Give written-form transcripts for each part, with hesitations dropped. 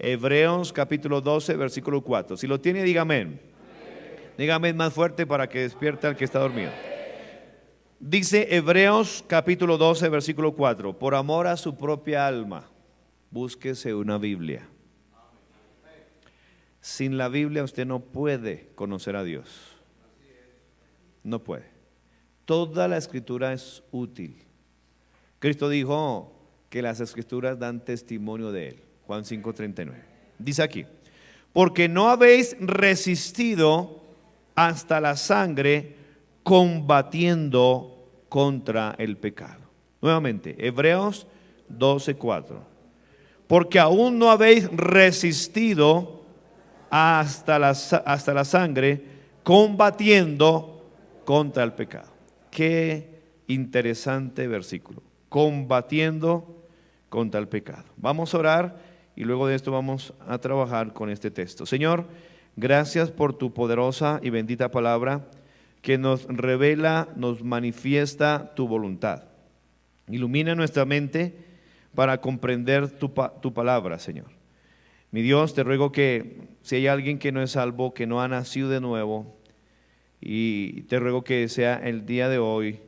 Hebreos capítulo 12, versículo 4. Si lo tiene, diga amén. Dígame más fuerte para que despierte al que está dormido. Dice Hebreos capítulo 12, versículo 4. Por amor a su propia alma, búsquese una Biblia. Sin la Biblia usted no puede conocer a Dios. No puede. Toda la escritura es útil. Cristo dijo que las escrituras dan testimonio de Él. Juan 5:39. Dice aquí: porque no habéis resistido hasta la sangre combatiendo contra el pecado. Nuevamente, Hebreos 12:4. Porque aún no habéis resistido hasta la sangre combatiendo contra el pecado. Qué interesante versículo. Combatiendo contra el pecado. Vamos a orar y luego de esto vamos a trabajar con este texto. Señor, gracias por tu poderosa y bendita palabra que nos revela, nos manifiesta tu voluntad. Ilumina nuestra mente para comprender tu palabra, Señor. Mi Dios, te ruego que si hay alguien que no es salvo, que no ha nacido de nuevo, y te ruego que sea el día de hoy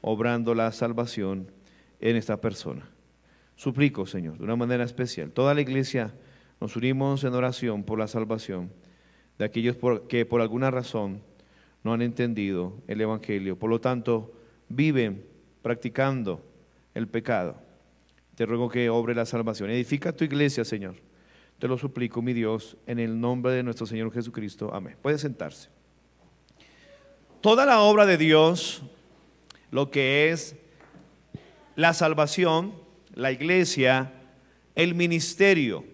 obrando la salvación en esta persona. Suplico, Señor, de una manera especial. Toda la iglesia nos unimos en oración por la salvación de aquellos que por alguna razón no han entendido el Evangelio. Por lo tanto, viven practicando el pecado. Te ruego que obre la salvación. Edifica tu iglesia, Señor. Te lo suplico, mi Dios, en el nombre de nuestro Señor Jesucristo. Amén. Puede sentarse. Toda la obra de Dios, lo que es la salvación, la iglesia, el ministerio,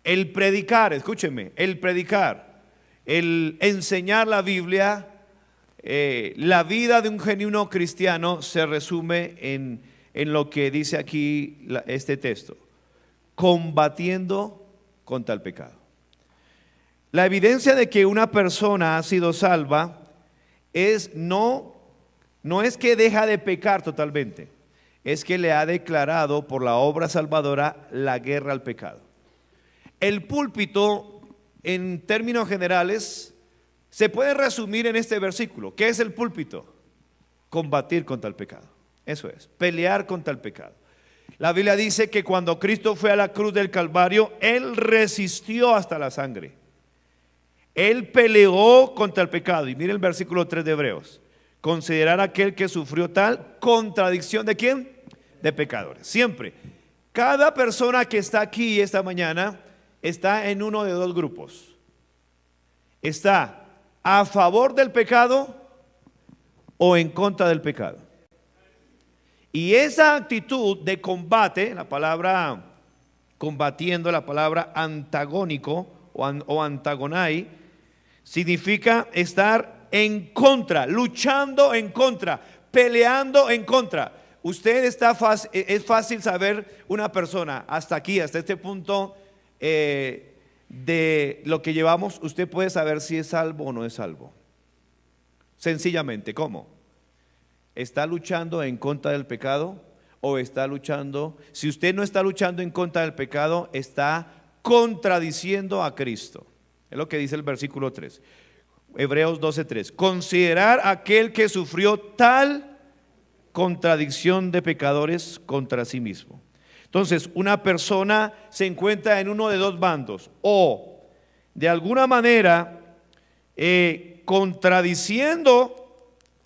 el predicar, escúcheme, el predicar, el enseñar la Biblia, la vida de un genuino cristiano se resume en lo que dice aquí este texto: combatiendo contra el pecado. La evidencia de que una persona ha sido salva no es que deja de pecar totalmente, es que le ha declarado por la obra salvadora la guerra al pecado. El púlpito, en términos generales, se puede resumir en este versículo. ¿Qué es el púlpito? Combatir contra el pecado. Eso es, pelear contra el pecado. La Biblia dice que cuando Cristo fue a la cruz del Calvario, Él resistió hasta la sangre. Él peleó contra el pecado. Y mire el versículo 3 de Hebreos: considerar aquel que sufrió tal contradicción ¿de quién? De pecadores. Siempre, cada persona que está aquí esta mañana está en uno de dos grupos. Está a favor del pecado o en contra del pecado. Y esa actitud de combate, la palabra combatiendo, la palabra antagónico o antagonai, significa estar en contra, luchando en contra, peleando en contra. Usted es fácil saber una persona hasta aquí, hasta este punto de lo que llevamos. Usted puede saber si es salvo o no es salvo. Sencillamente, ¿cómo? ¿Está luchando en contra del pecado o está luchando? Si usted no está luchando en contra del pecado, está contradiciendo a Cristo. Es lo que dice el versículo 3. Hebreos 12:3. Considerar aquel que sufrió tal contradicción de pecadores contra sí mismo. Entonces, una persona se encuentra en uno de dos bandos: o de alguna manera contradiciendo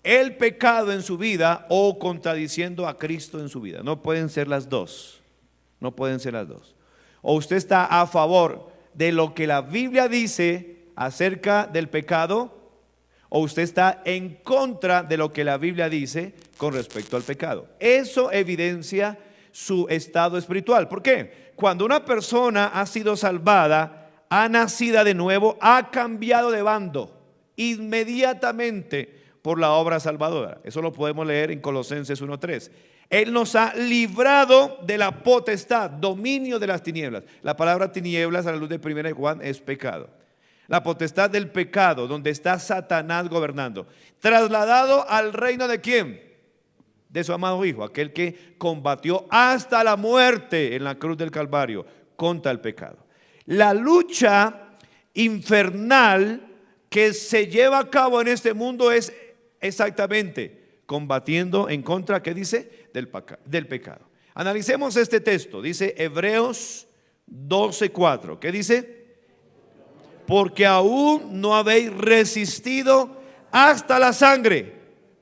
el pecado en su vida, o contradiciendo a Cristo en su vida. No pueden ser las dos. No pueden ser las dos. O usted está a favor de lo que la Biblia dice acerca del pecado, o usted está en contra de lo que la Biblia dice con respecto al pecado. Eso evidencia su estado espiritual. ¿Por qué? Cuando una persona ha sido salvada, ha nacido de nuevo, ha cambiado de bando inmediatamente por la obra salvadora. Eso lo podemos leer en Colosenses 1:3. Él nos ha librado de la potestad, dominio de las tinieblas. La palabra tinieblas a la luz de 1 Juan es pecado. La potestad del pecado, donde está Satanás gobernando. Trasladado al reino de ¿quién? De su amado Hijo, aquel que combatió hasta la muerte en la cruz del Calvario contra el pecado. La lucha infernal que se lleva a cabo en este mundo es exactamente combatiendo en contra, ¿qué dice? Del pecado. Analicemos este texto. Dice Hebreos 12:4. ¿Qué dice? Porque aún no habéis resistido hasta la sangre,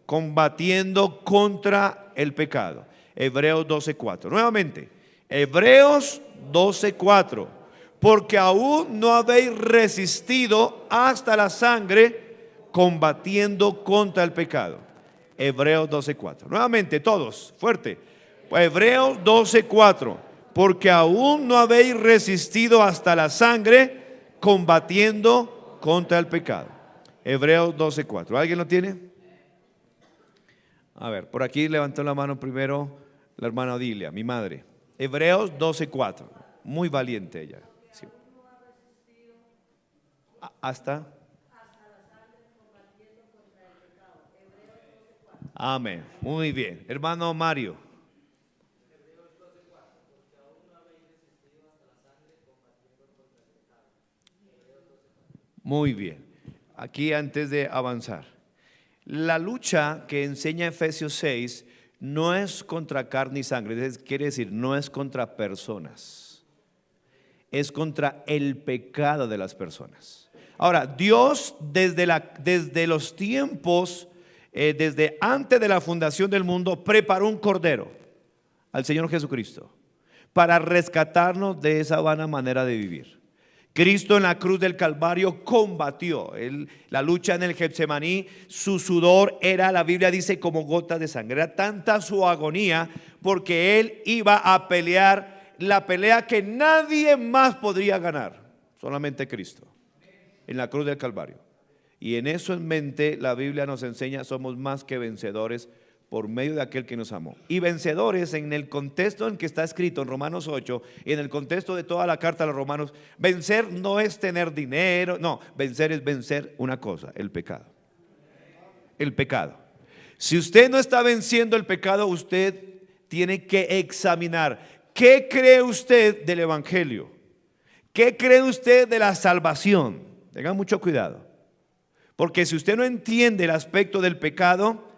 combatiendo contra el pecado. Hebreos 12:4. Nuevamente, Hebreos 12:4. Porque aún no habéis resistido hasta la sangre, combatiendo contra el pecado. Hebreos 12:4. Nuevamente, todos, fuerte. Hebreos 12:4. Porque aún no habéis resistido hasta la sangre, combatiendo contra el pecado. Hebreos 12:4. ¿Alguien lo tiene? A ver, por aquí levantó la mano primero la hermana Odilia, mi madre. Hebreos 12:4. Muy valiente ella. Sí. Hasta. Amén. Muy bien. Hermano Mario. Muy bien. Aquí antes de avanzar. La lucha que enseña Efesios 6 no es contra carne y sangre. Quiere decir, no es contra personas. Es contra el pecado de las personas. Ahora, Dios desde los tiempos, desde antes de la fundación del mundo, preparó un cordero al Señor Jesucristo para rescatarnos de esa vana manera de vivir. Cristo en la cruz del Calvario combatió la lucha en el Getsemaní. Su sudor era, la Biblia dice, como gotas de sangre. Era tanta su agonía porque Él iba a pelear la pelea que nadie más podría ganar, solamente Cristo, en la cruz del Calvario. Y en eso en mente la Biblia nos enseña: somos más que vencedores por medio de aquel que nos amó. Y vencedores en el contexto en que está escrito en Romanos 8 y en el contexto de toda la carta a los romanos, vencer no es tener dinero, no, vencer es vencer una cosa: el pecado. El pecado. Si usted no está venciendo el pecado, usted tiene que examinar qué cree usted del evangelio, qué cree usted de la salvación. Tenga mucho cuidado, porque si usted no entiende el aspecto del pecado,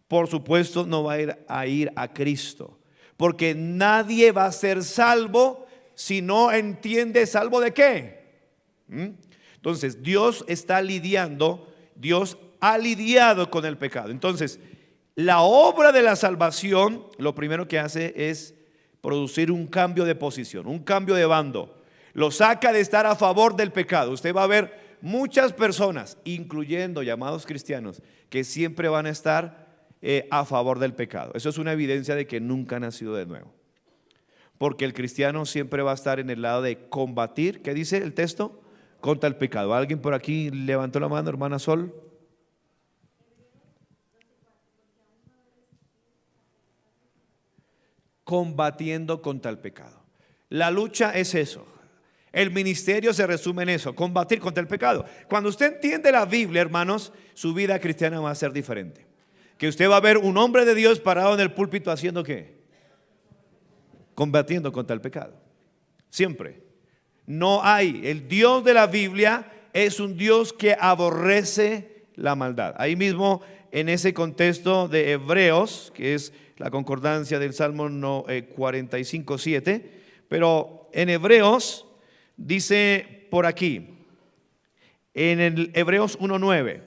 por supuesto no va a ir a Cristo, porque nadie va a ser salvo si no entiende salvo de qué. Entonces Dios está lidiando, Dios ha lidiado con el pecado. Entonces la obra de la salvación lo primero que hace es producir un cambio de posición, un cambio de bando. Lo saca de estar a favor del pecado. Usted va a ver muchas personas, incluyendo llamados cristianos, que siempre van a estar a favor del pecado. Eso es una evidencia de que nunca ha nacido de nuevo, porque el cristiano siempre va a estar en el lado de combatir, ¿qué dice el texto? Contra el pecado. ¿Alguien por aquí levantó la mano, hermana Sol? Combatiendo contra el pecado. La lucha es eso. El ministerio se resume en eso: combatir contra el pecado. Cuando usted entiende la Biblia, hermanos, su vida cristiana va a ser diferente. Que usted va a ver un hombre de Dios parado en el púlpito haciendo ¿qué? Combatiendo contra el pecado. Siempre. No hay. El Dios de la Biblia es un Dios que aborrece la maldad. Ahí mismo, en ese contexto de Hebreos, que es la concordancia del Salmo 45:7, pero en Hebreos dice por aquí, en el Hebreos 1:9,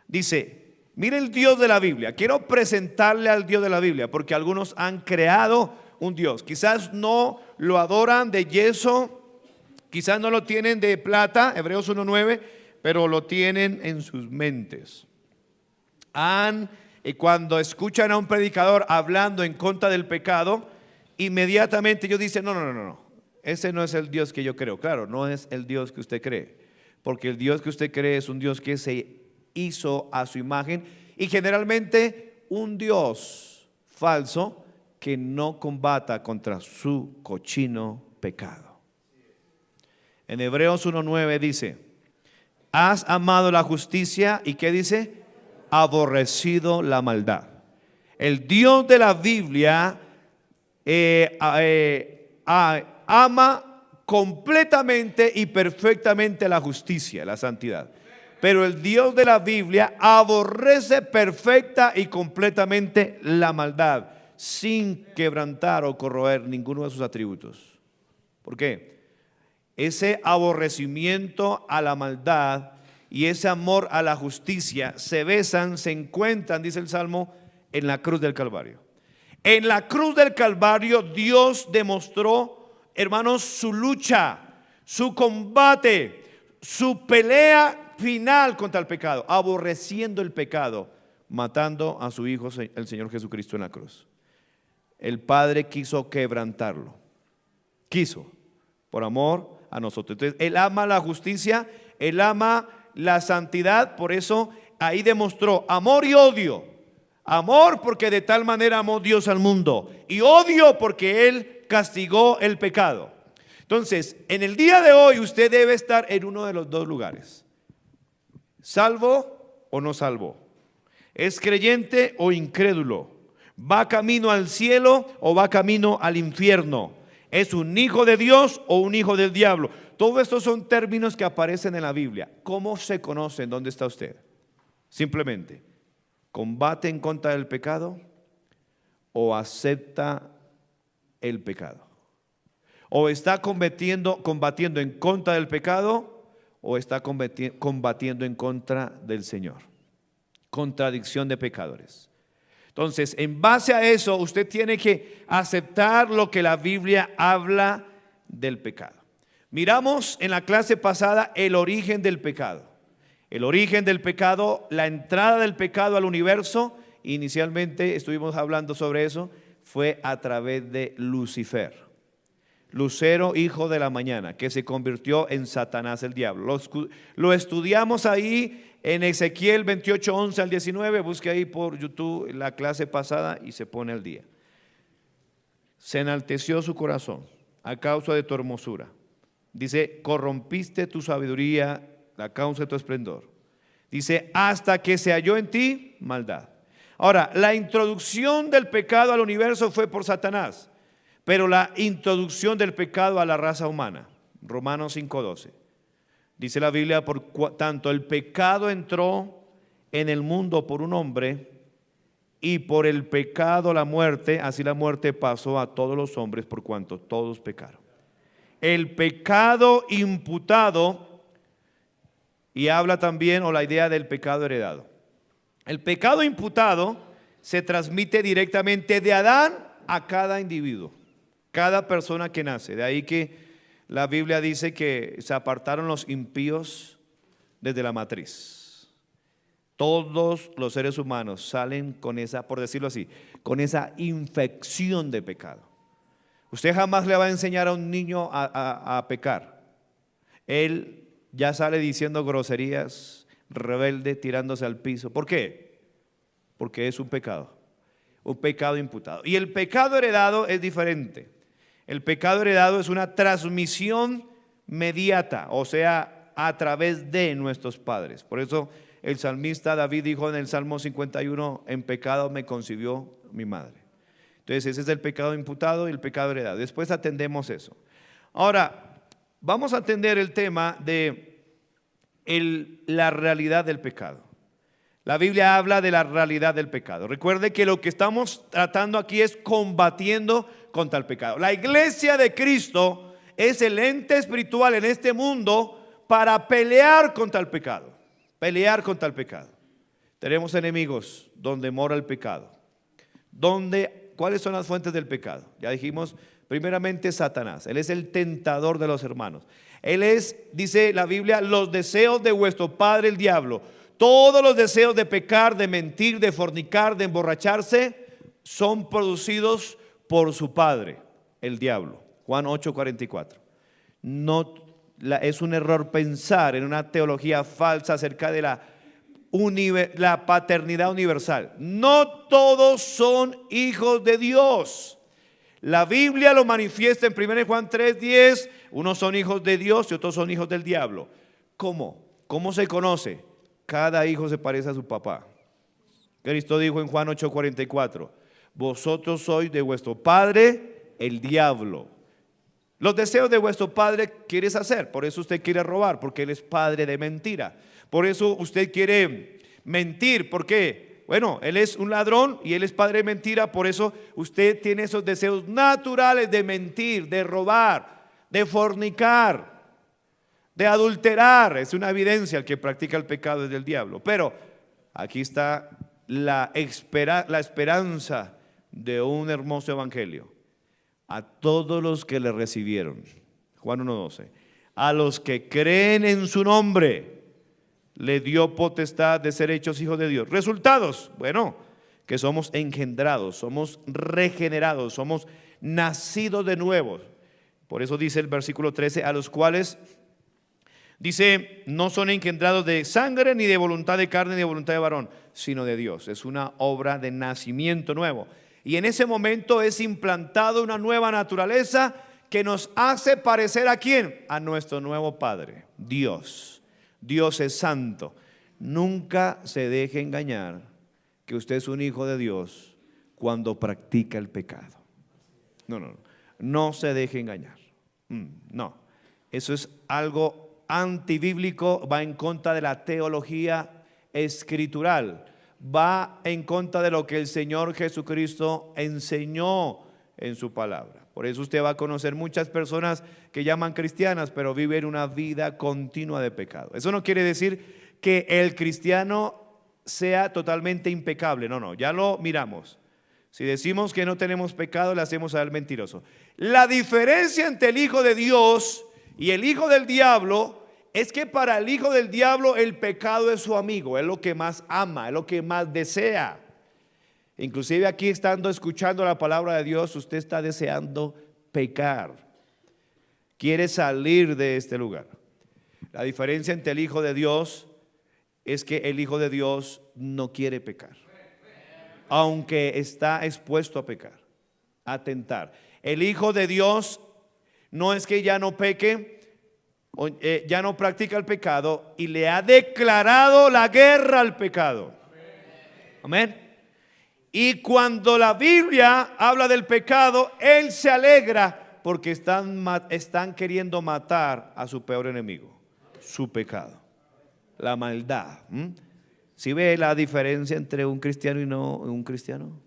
dice: mire el Dios de la Biblia. Quiero presentarle al Dios de la Biblia, porque algunos han creado un Dios. Quizás no lo adoran de yeso, quizás no lo tienen de plata, Hebreos 1:9, pero lo tienen en sus mentes. Cuando escuchan a un predicador hablando en contra del pecado, inmediatamente ellos dicen: no, ese no es el Dios que yo creo. Claro, no es el Dios que usted cree, porque el Dios que usted cree es un Dios que se hizo a su imagen, y generalmente un Dios falso que no combata contra su cochino pecado. En Hebreos 1:9 dice: has amado la justicia y ¿qué dice? Aborrecido la maldad. El Dios de la Biblia ama completamente y perfectamente la justicia, la santidad. Pero el Dios de la Biblia aborrece perfecta y completamente la maldad, sin quebrantar o corroer ninguno de sus atributos. ¿Por qué? Ese aborrecimiento a la maldad y ese amor a la justicia se besan, se encuentran, dice el Salmo, en la cruz del Calvario. En la cruz del Calvario Dios demostró, hermanos, su lucha, su combate, su pelea final contra el pecado, aborreciendo el pecado, matando a su Hijo, el Señor Jesucristo, en la cruz. El Padre quiso quebrantarlo, quiso, por amor a nosotros. Entonces, Él ama la justicia, Él ama la santidad, por eso ahí demostró amor y odio. Amor porque de tal manera amó Dios al mundo, y odio porque Él castigó el pecado. Entonces, en el día de hoy usted debe estar en uno de los dos lugares: salvo o no salvo, es creyente o incrédulo, va camino al cielo o va camino al infierno, es un hijo de Dios o un hijo del diablo. Todos estos son términos que aparecen en la Biblia. ¿Cómo se conocen? ¿Dónde está usted? Simplemente, ¿combate en contra del pecado o acepta el pecado? ¿O está combatiendo en contra del pecado o está combatiendo en contra del Señor? Contradicción de pecadores. Entonces, en base a eso, usted tiene que aceptar lo que la Biblia habla del pecado. Miramos en la clase pasada el origen del pecado. El origen del pecado, la entrada del pecado al universo, inicialmente estuvimos hablando sobre eso, fue a través de Lucifer, Lucero, hijo de la mañana, que se convirtió en Satanás, el diablo. Lo estudiamos ahí en Ezequiel 28, 11 al 19. Busque ahí por YouTube la clase pasada y se pone al día. Se enalteció su corazón a causa de tu hermosura. Dice, corrompiste tu sabiduría a causa de tu esplendor. Dice, hasta que se halló en ti maldad. Ahora, la introducción del pecado al universo fue por Satanás, pero la introducción del pecado a la raza humana, Romanos 5:12. Dice la Biblia, por tanto el pecado entró en el mundo por un hombre, y por el pecado la muerte, así la muerte pasó a todos los hombres por cuanto todos pecaron. El pecado imputado, y habla también, o la idea del pecado heredado. El pecado imputado se transmite directamente de Adán a cada individuo, cada persona que nace. De ahí que la Biblia dice que se apartaron los impíos desde la matriz. Todos los seres humanos salen con esa, por decirlo así, con esa infección de pecado. Usted jamás le va a enseñar a un niño a pecar. Él ya sale diciendo groserías, rebelde, tirándose al piso. ¿Por qué? Porque es un pecado imputado. Y el pecado heredado es diferente. El pecado heredado es una transmisión mediata, o sea, a través de nuestros padres. Por eso el salmista David dijo en el Salmo 51, en pecado me concibió mi madre. Entonces ese es el pecado imputado y el pecado heredado. Después atendemos eso. Ahora, vamos a atender el tema de la realidad del pecado. La Biblia habla de la realidad del pecado. Recuerde que lo que estamos tratando aquí es combatiendo contra el pecado. La iglesia de Cristo es el ente espiritual en este mundo para pelear contra el pecado. Pelear contra el pecado. Tenemos enemigos donde mora el pecado. ¿Cuáles son las fuentes del pecado? Ya dijimos, primeramente Satanás. Él es el tentador de los hermanos. Él es, dice la Biblia, los deseos de vuestro padre el diablo. Todos los deseos de pecar, de mentir, de fornicar, de emborracharse, son producidos por su padre, el diablo. Juan 8:44. No, es un error pensar en una teología falsa acerca de la paternidad universal. No todos son hijos de Dios. La Biblia lo manifiesta en 1 Juan 3:10. Unos son hijos de Dios y otros son hijos del diablo. ¿Cómo? ¿Cómo se conoce? Cada hijo se parece a su papá. Cristo dijo en Juan 8:44, vosotros sois de vuestro padre el diablo, Los deseos de vuestro padre quieres hacer, por eso usted quiere robar, porque él es padre de mentira. Por eso usted quiere mentir, ¿por qué? Bueno, él es un ladrón y él es padre de mentira, por eso usted tiene esos deseos naturales de mentir, de robar, de fornicar, de adulterar. Es una evidencia, el que practica el pecado es del diablo. Pero aquí está la esperanza de un hermoso evangelio. A todos los que le recibieron, Juan 1:12, a los que creen en su nombre, le dio potestad de ser hechos hijos de Dios. Resultados, bueno, que somos engendrados, somos regenerados, somos nacidos de nuevo. Por eso dice el versículo 13, a los cuales, dice, no son engendrados de sangre, ni de voluntad de carne, ni de voluntad de varón, sino de Dios. Es una obra de nacimiento nuevo. Y en ese momento es implantado una nueva naturaleza que nos hace parecer ¿a quién? A nuestro nuevo Padre, Dios. Dios es santo. Nunca se deje engañar que usted es un hijo de Dios cuando practica el pecado. No se deje engañar. No, eso es algo antibíblico, va en contra de la teología escritural. Va en contra de lo que el Señor Jesucristo enseñó en su palabra. Por eso usted va a conocer muchas personas que llaman cristianas, pero viven una vida continua de pecado. Eso no quiere decir que el cristiano sea totalmente impecable. No, ya lo miramos. Si decimos que no tenemos pecado, le hacemos a él mentiroso. La diferencia entre el hijo de Dios y el hijo del diablo es que para el hijo del diablo el pecado es su amigo, es lo que más ama, es lo que más desea. Inclusive aquí estando escuchando la palabra de Dios, usted está deseando pecar. Quiere salir de este lugar. La diferencia entre el hijo de Dios es que el hijo de Dios no quiere pecar, aunque está expuesto a pecar, a tentar. El hijo de Dios no es que ya no peque, ya no practica el pecado y le ha declarado la guerra al pecado. Amén. Y cuando la Biblia habla del pecado, él se alegra porque están queriendo matar a su peor enemigo, su pecado, la maldad. ¿Sí ve la diferencia entre un cristiano y no un cristiano?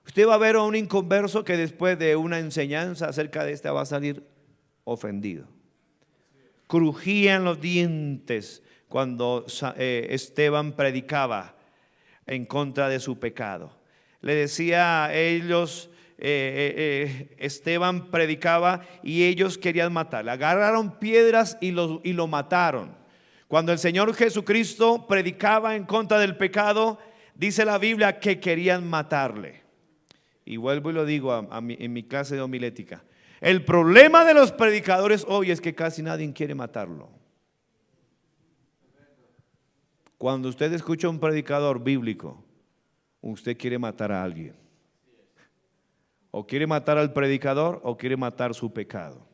Usted va a ver a un inconverso que después de una enseñanza acerca de esta va a salir ofendido. Crujían los dientes cuando Esteban predicaba en contra de su pecado. Le decía a ellos, Esteban predicaba y ellos querían matarle. Agarraron piedras y lo mataron. Cuando el Señor Jesucristo predicaba en contra del pecado, dice la Biblia que querían matarle. Y vuelvo y lo digo en mi clase de homilética. El problema de los predicadores hoy es que casi nadie quiere matarlo. Cuando usted escucha a un predicador bíblico, usted quiere matar a alguien. O quiere matar al predicador o quiere matar su pecado.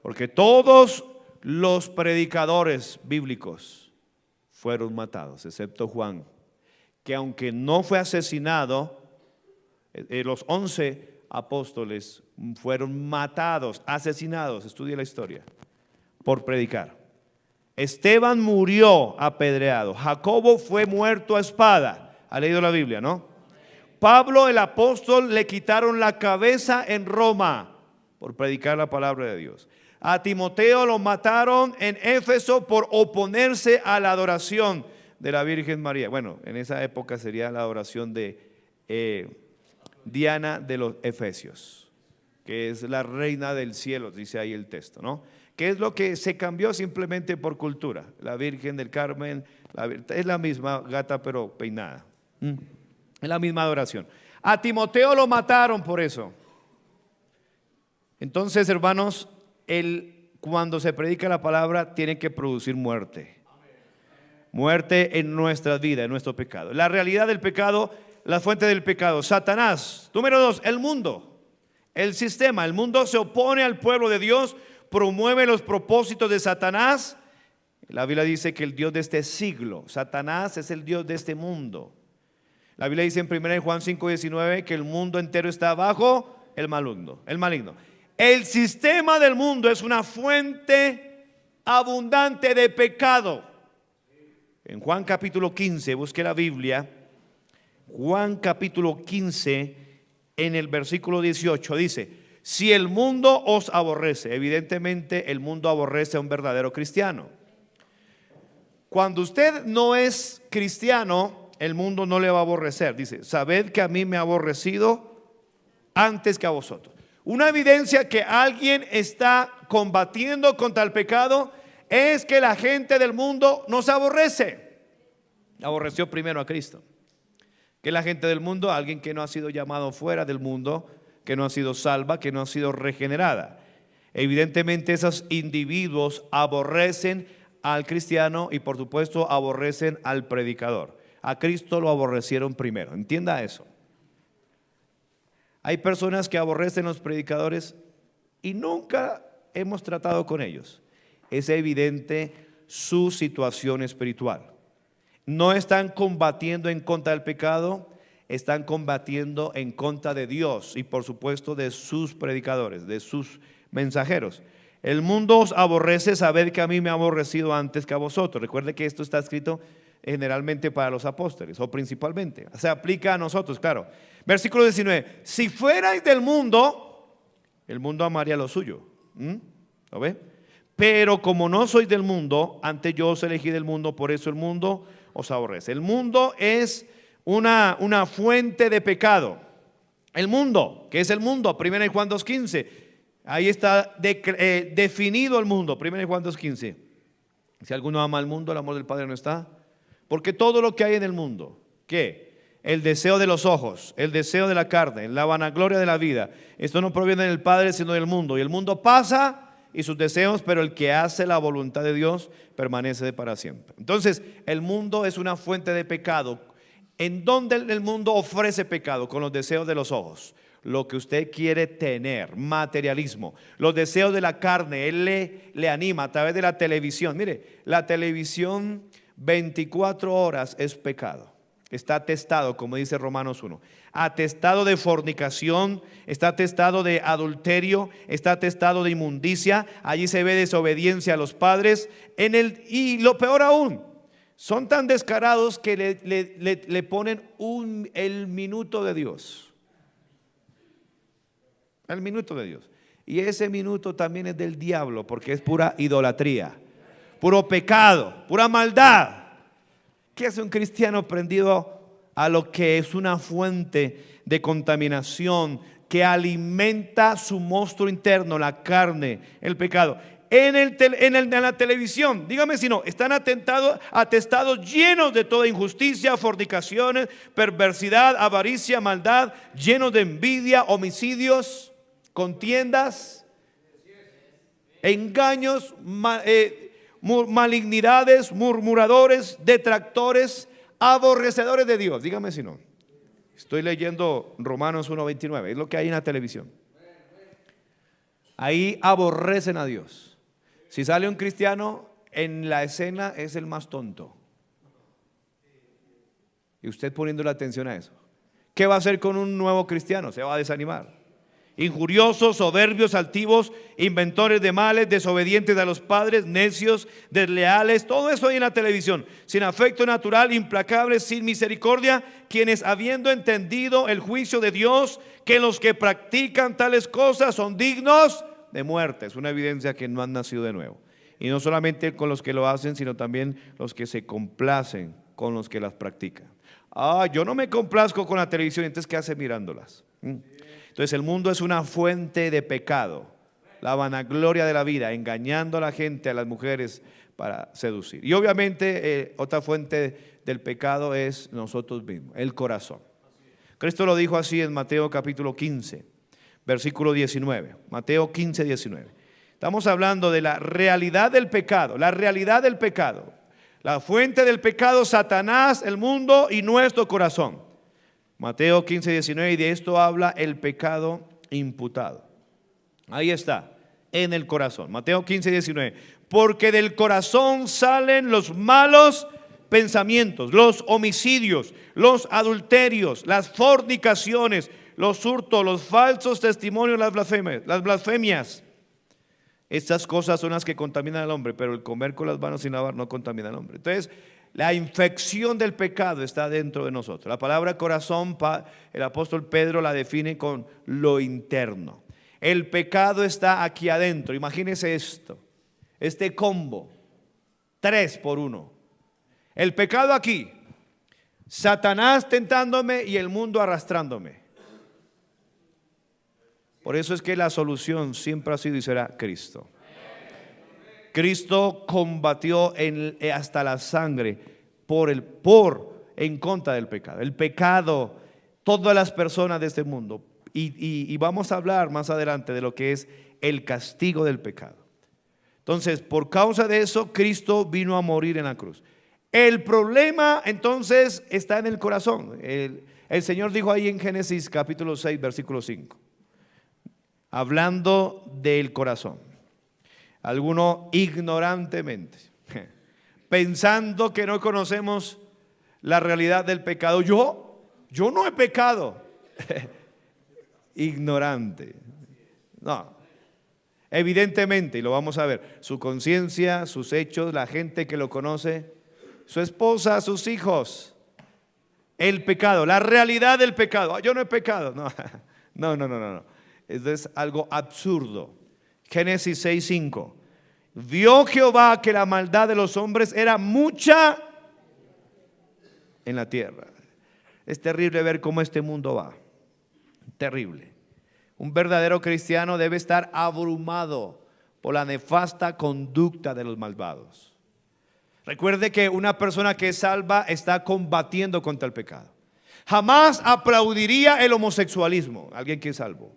Porque todos los predicadores bíblicos fueron matados, excepto Juan, que aunque no fue asesinado, los 11 apóstoles fueron matados, asesinados, estudia la historia, por predicar. Esteban murió apedreado, Jacobo fue muerto a espada. ¿Ha leído la Biblia, no? Pablo el apóstol le quitaron la cabeza en Roma por predicar la palabra de Dios. A Timoteo lo mataron en Éfeso por oponerse a la adoración de la Virgen María. Bueno, en esa época sería la adoración de Diana de los Efesios, que es la reina del cielo, dice ahí el texto, ¿no? ¿Qué es lo que se cambió simplemente por cultura? La Virgen del Carmen, es la misma gata pero peinada. Es la misma adoración. A Timoteo lo mataron por eso. Entonces, hermanos, cuando se predica la palabra tiene que producir muerte. Muerte en nuestra vida, en nuestro pecado. La realidad del pecado, la fuente del pecado, Satanás. Número 2, el mundo, el sistema. El mundo se opone al pueblo de Dios, promueve los propósitos de Satanás. La Biblia dice que el Dios de este siglo, Satanás es el Dios de este mundo. La Biblia dice en 1 Juan 5:19 que el mundo entero está bajo El maligno, el maligno. El sistema del mundo es una fuente abundante de pecado. En Juan capítulo 15, busque la Biblia. Juan capítulo 15, en el versículo 18 dice: si el mundo os aborrece, evidentemente el mundo aborrece a un verdadero cristiano. Cuando usted no es cristiano, el mundo no le va a aborrecer. Dice: sabed que a mí me ha aborrecido antes que a vosotros. Una evidencia que alguien está combatiendo contra el pecado es que la gente del mundo nos aborrece. Aborreció primero a Cristo. Que la gente del mundo, alguien que no ha sido llamado fuera del mundo, que no ha sido salva, que no ha sido regenerada. Evidentemente esos individuos aborrecen al cristiano y por supuesto aborrecen al predicador. A Cristo lo aborrecieron primero, entienda eso. Hay personas que aborrecen a los predicadores y nunca hemos tratado con ellos. Es evidente su situación espiritual. No están combatiendo en contra del pecado, están combatiendo en contra de Dios y por supuesto de sus predicadores, de sus mensajeros. El mundo os aborrece, sabed que a mí me ha aborrecido antes que a vosotros. Recuerde que esto está escrito generalmente para los apóstoles o principalmente. Se aplica a nosotros, claro. Versículo 19: si fuerais del mundo, el mundo amaría lo suyo. ¿Lo ve? Pero como no sois del mundo, antes yo os elegí del mundo, por eso el mundo os aborrece. El mundo es una fuente de pecado. El mundo, ¿qué es el mundo? 1 Juan 2:15. Ahí está definido el mundo. 1 Juan 2:15. Si alguno ama al mundo, el amor del Padre no está. Porque todo lo que hay en el mundo, ¿qué? El deseo de los ojos, el deseo de la carne, la vanagloria de la vida, esto no proviene del Padre sino del mundo. Y el mundo pasa y sus deseos, pero el que hace la voluntad de Dios permanece para siempre. Entonces, el mundo es una fuente de pecado. ¿En dónde el mundo ofrece pecado? Con los deseos de los ojos. Lo que usted quiere tener, materialismo, los deseos de la carne. Él le anima a través de la televisión. Mire, la televisión 24 horas es pecado. Está atestado, como dice Romanos 1, atestado de fornicación, está atestado de adulterio, está atestado de inmundicia. Allí se ve desobediencia a los padres. Y lo peor aún, son tan descarados que le ponen el minuto de Dios. El minuto de Dios. Y ese minuto también es del diablo, porque es pura idolatría, puro pecado, pura maldad. ¿Qué hace un cristiano prendido a lo que es una fuente de contaminación que alimenta su monstruo interno, la carne, el pecado? En la televisión, dígame si no, están atestados llenos de toda injusticia, fornicaciones, perversidad, avaricia, maldad, llenos de envidia, homicidios, contiendas, engaños, malignidades, murmuradores, detractores, aborrecedores de Dios. Dígame si no. Estoy leyendo Romanos 1:29, es lo que hay en la televisión. Ahí aborrecen a Dios. Si sale un cristiano en la escena, es el más tonto. Y usted poniendo la atención a eso. ¿Qué va a hacer con un nuevo cristiano? Se va a desanimar. Injuriosos, soberbios, altivos, inventores de males, desobedientes a los padres, necios, desleales, todo eso hay en la televisión. Sin afecto natural, implacables, sin misericordia, quienes habiendo entendido el juicio de Dios, que los que practican tales cosas son dignos de muerte. Es una evidencia que no han nacido de nuevo. Y no solamente con los que lo hacen, sino también los que se complacen con los que las practican. Yo no me complazco con la televisión, entonces ¿qué hace mirándolas? Entonces el mundo es una fuente de pecado, la vanagloria de la vida, engañando a la gente, a las mujeres para seducir. Y obviamente otra fuente del pecado es nosotros mismos, el corazón. Cristo lo dijo así en Mateo capítulo 15, versículo 19. Mateo 15, 19. Estamos hablando de la realidad del pecado, la realidad del pecado. La fuente del pecado, Satanás, el mundo y nuestro corazón. Mateo 15, 19, y de esto habla el pecado imputado. Ahí está, en el corazón. Mateo 15, 19. Porque del corazón salen los malos pensamientos, los homicidios, los adulterios, las fornicaciones, los hurtos, los falsos testimonios, las blasfemias. Estas cosas son las que contaminan al hombre, pero el comer con las manos sin lavar no contamina al hombre. Entonces, la infección del pecado está dentro de nosotros. La palabra corazón, el apóstol Pedro la define con lo interno. El pecado está aquí adentro. Imagínense esto, este combo, 3 por 1. El pecado aquí, Satanás tentándome y el mundo arrastrándome. Por eso es que la solución siempre ha sido y será Cristo. Cristo combatió hasta la sangre en contra del pecado. El pecado, todas las personas de este mundo. Y vamos a hablar más adelante de lo que es el castigo del pecado. Entonces, por causa de eso, Cristo vino a morir en la cruz. El problema entonces está en el corazón. El Señor dijo ahí en Génesis capítulo 6, versículo 5. Hablando del corazón. Algunos ignorantemente, pensando que no conocemos la realidad del pecado. Yo no he pecado. Ignorante. No. Evidentemente, y lo vamos a ver, su conciencia, sus hechos, la gente que lo conoce, su esposa, sus hijos, el pecado, la realidad del pecado. Yo no he pecado. No. Eso es algo absurdo. Génesis 6:5. Vio Jehová que la maldad de los hombres era mucha en la tierra. Es terrible ver cómo este mundo va. Terrible. Un verdadero cristiano debe estar abrumado por la nefasta conducta de los malvados. Recuerde que una persona que es salva está combatiendo contra el pecado. Jamás aplaudiría el homosexualismo, alguien que es salvo.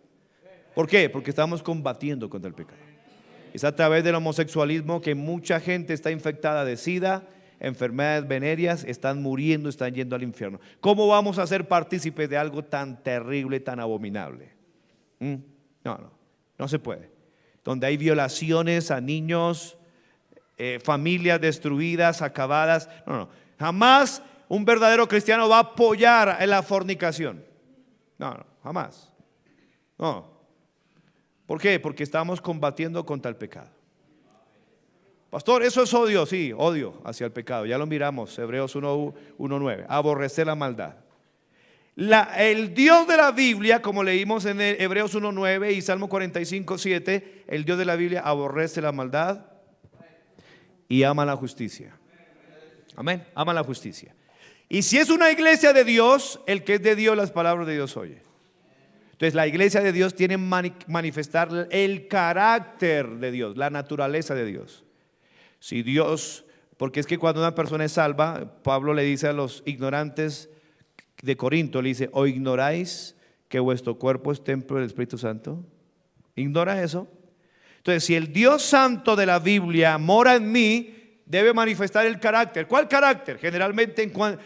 ¿Por qué? Porque estamos combatiendo contra el pecado. Es a través del homosexualismo que mucha gente está infectada de SIDA, enfermedades venéreas, están muriendo, están yendo al infierno. ¿Cómo vamos a ser partícipes de algo tan terrible, tan abominable? No se puede. Donde hay violaciones a niños, familias destruidas, acabadas. No. Jamás un verdadero cristiano va a apoyar en la fornicación. No, jamás. No. ¿Por qué? Porque estamos combatiendo contra el pecado. Pastor, eso es odio. Sí, odio hacia el pecado. Ya lo miramos, Hebreos 1:9. Aborrecer la maldad. El Dios de la Biblia, como leímos en Hebreos 1:9 y Salmo 45:7, el Dios de la Biblia aborrece la maldad y ama la justicia. Amén, ama la justicia. Y si es una iglesia de Dios, el que es de Dios, las palabras de Dios oye. Entonces la iglesia de Dios tiene que manifestar el carácter de Dios, la naturaleza de Dios. Si Dios, porque es que cuando una persona es salva, Pablo le dice a los ignorantes de Corinto, le dice: ¿o ignoráis que vuestro cuerpo es templo del Espíritu Santo? ¿Ignora eso? Entonces, si el Dios santo de la Biblia mora en mí, debe manifestar el carácter. ¿Cuál carácter? Generalmente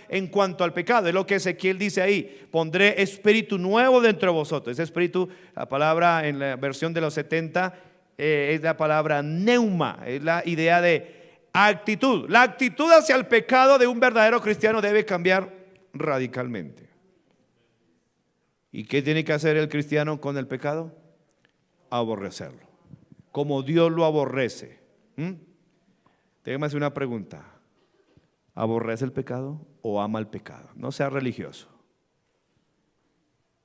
en cuanto al pecado. Es lo que Ezequiel dice ahí: pondré espíritu nuevo dentro de vosotros. Ese espíritu, la palabra en la versión de los 70 es la palabra neuma. Es la idea de actitud. La actitud hacia el pecado de un verdadero cristiano debe cambiar radicalmente. ¿Y qué tiene que hacer el cristiano con el pecado? Aborrecerlo, como Dios lo aborrece. Déjame hacer una pregunta: ¿aborrece el pecado o ama el pecado? No sea religioso.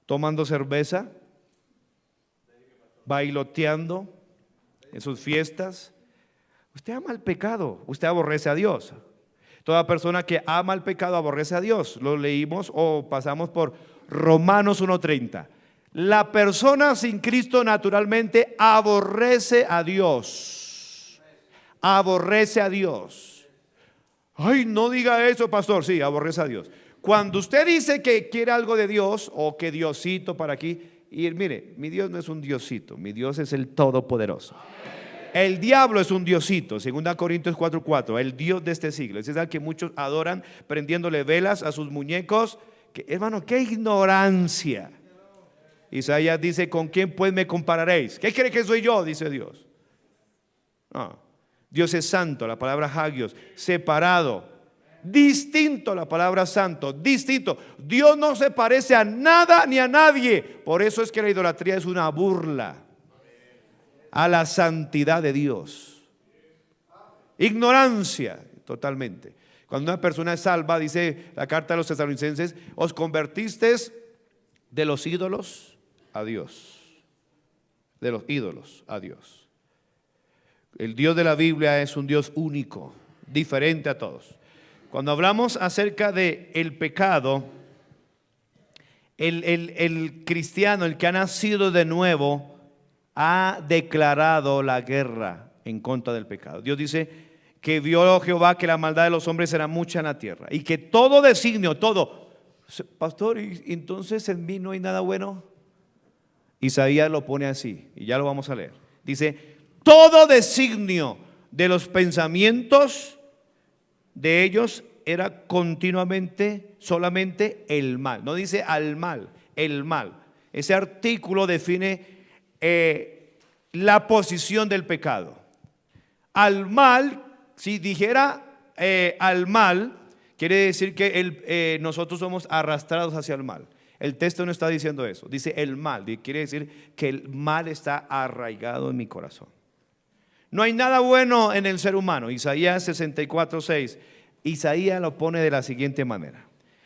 Tomando cerveza, bailoteando en sus fiestas, usted ama el pecado, usted aborrece a Dios. Toda persona que ama el pecado aborrece a Dios. Lo leímos o pasamos por Romanos 1:30. La persona sin Cristo naturalmente aborrece a Dios. Aborrece a Dios. Ay, no diga eso, pastor. Sí, aborrece a Dios. Cuando usted dice que quiere algo de Dios, o que Diosito para aquí, y mire, mi Dios no es un Diosito, mi Dios es el Todopoderoso. El diablo es un diosito, 2 Corintios 4:4, el Dios de este siglo. Ese es el que muchos adoran prendiéndole velas a sus muñecos. Hermano, qué ignorancia. Isaías dice: ¿con quién pues me compararéis? ¿Qué cree que soy yo? Dice Dios. No. Dios es santo, la palabra hagios, separado, distinto a la palabra santo, distinto. Dios no se parece a nada ni a nadie. Por eso es que la idolatría es una burla a la santidad de Dios. Ignorancia totalmente. Cuando una persona es salva, dice la carta de los tesalonicenses, os convertisteis de los ídolos a Dios. De los ídolos a Dios. El Dios de la Biblia es un Dios único, diferente a todos. Cuando hablamos acerca de el pecado, el cristiano, el que ha nacido de nuevo, ha declarado la guerra en contra del pecado. Dios dice que vio Jehová que la maldad de los hombres era mucha en la tierra y que todo designio, todo. Pastor, ¿y entonces en mí no hay nada bueno? Isaías lo pone así y ya lo vamos a leer. Dice, todo designio de los pensamientos de ellos era continuamente solamente el mal. No dice al mal, el mal. Ese artículo define la posición del pecado. Al mal, si dijera al mal, quiere decir que nosotros somos arrastrados hacia el mal. El texto no está diciendo eso, dice el mal, quiere decir que el mal está arraigado en mi corazón. No hay nada bueno en el ser humano. Isaías 64:6, Isaías lo pone de la siguiente manera.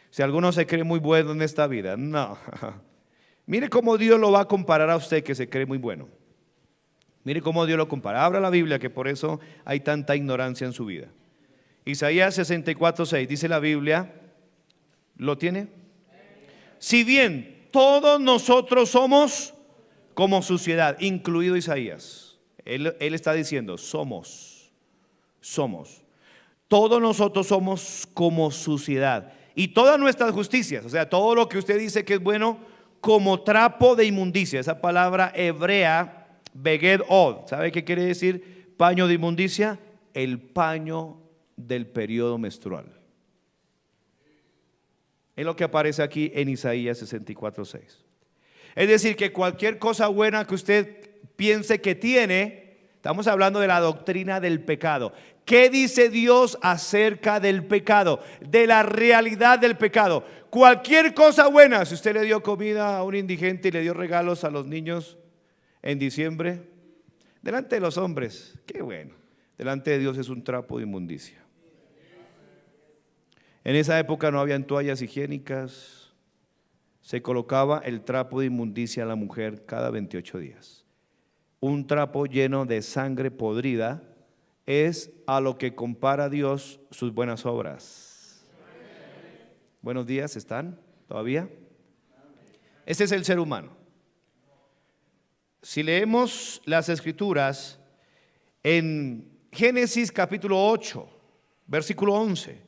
Si alguno se cree muy bueno en esta vida, no. Mire cómo Dios lo va a comparar a usted que se cree muy bueno. Mire cómo Dios lo compara. Abra la Biblia, que por eso hay tanta ignorancia en su vida. Isaías 64:6 dice la Biblia, ¿lo tiene? Si bien todos nosotros somos como suciedad, incluido Isaías. Él está diciendo, somos. Todos nosotros somos como suciedad. Y todas nuestras justicias, o sea, todo lo que usted dice que es bueno, como trapo de inmundicia. Esa palabra hebrea, beged od, ¿sabe qué quiere decir paño de inmundicia? El paño del periodo menstrual. Es lo que aparece aquí en Isaías 64:6. Es decir, que cualquier cosa buena que usted piense que tiene, estamos hablando de la doctrina del pecado. ¿Qué dice Dios acerca del pecado? De la realidad del pecado. Cualquier cosa buena, si usted le dio comida a un indigente y le dio regalos a los niños en diciembre, delante de los hombres, qué bueno. Delante de Dios es un trapo de inmundicia. En esa época no habían toallas higiénicas. Se colocaba el trapo de inmundicia a la mujer cada 28 días. Un trapo lleno de sangre podrida es a lo que compara Dios sus buenas obras. Buenos días, ¿están todavía? Este es el ser humano. Si leemos las escrituras en Génesis capítulo 8, versículo 11,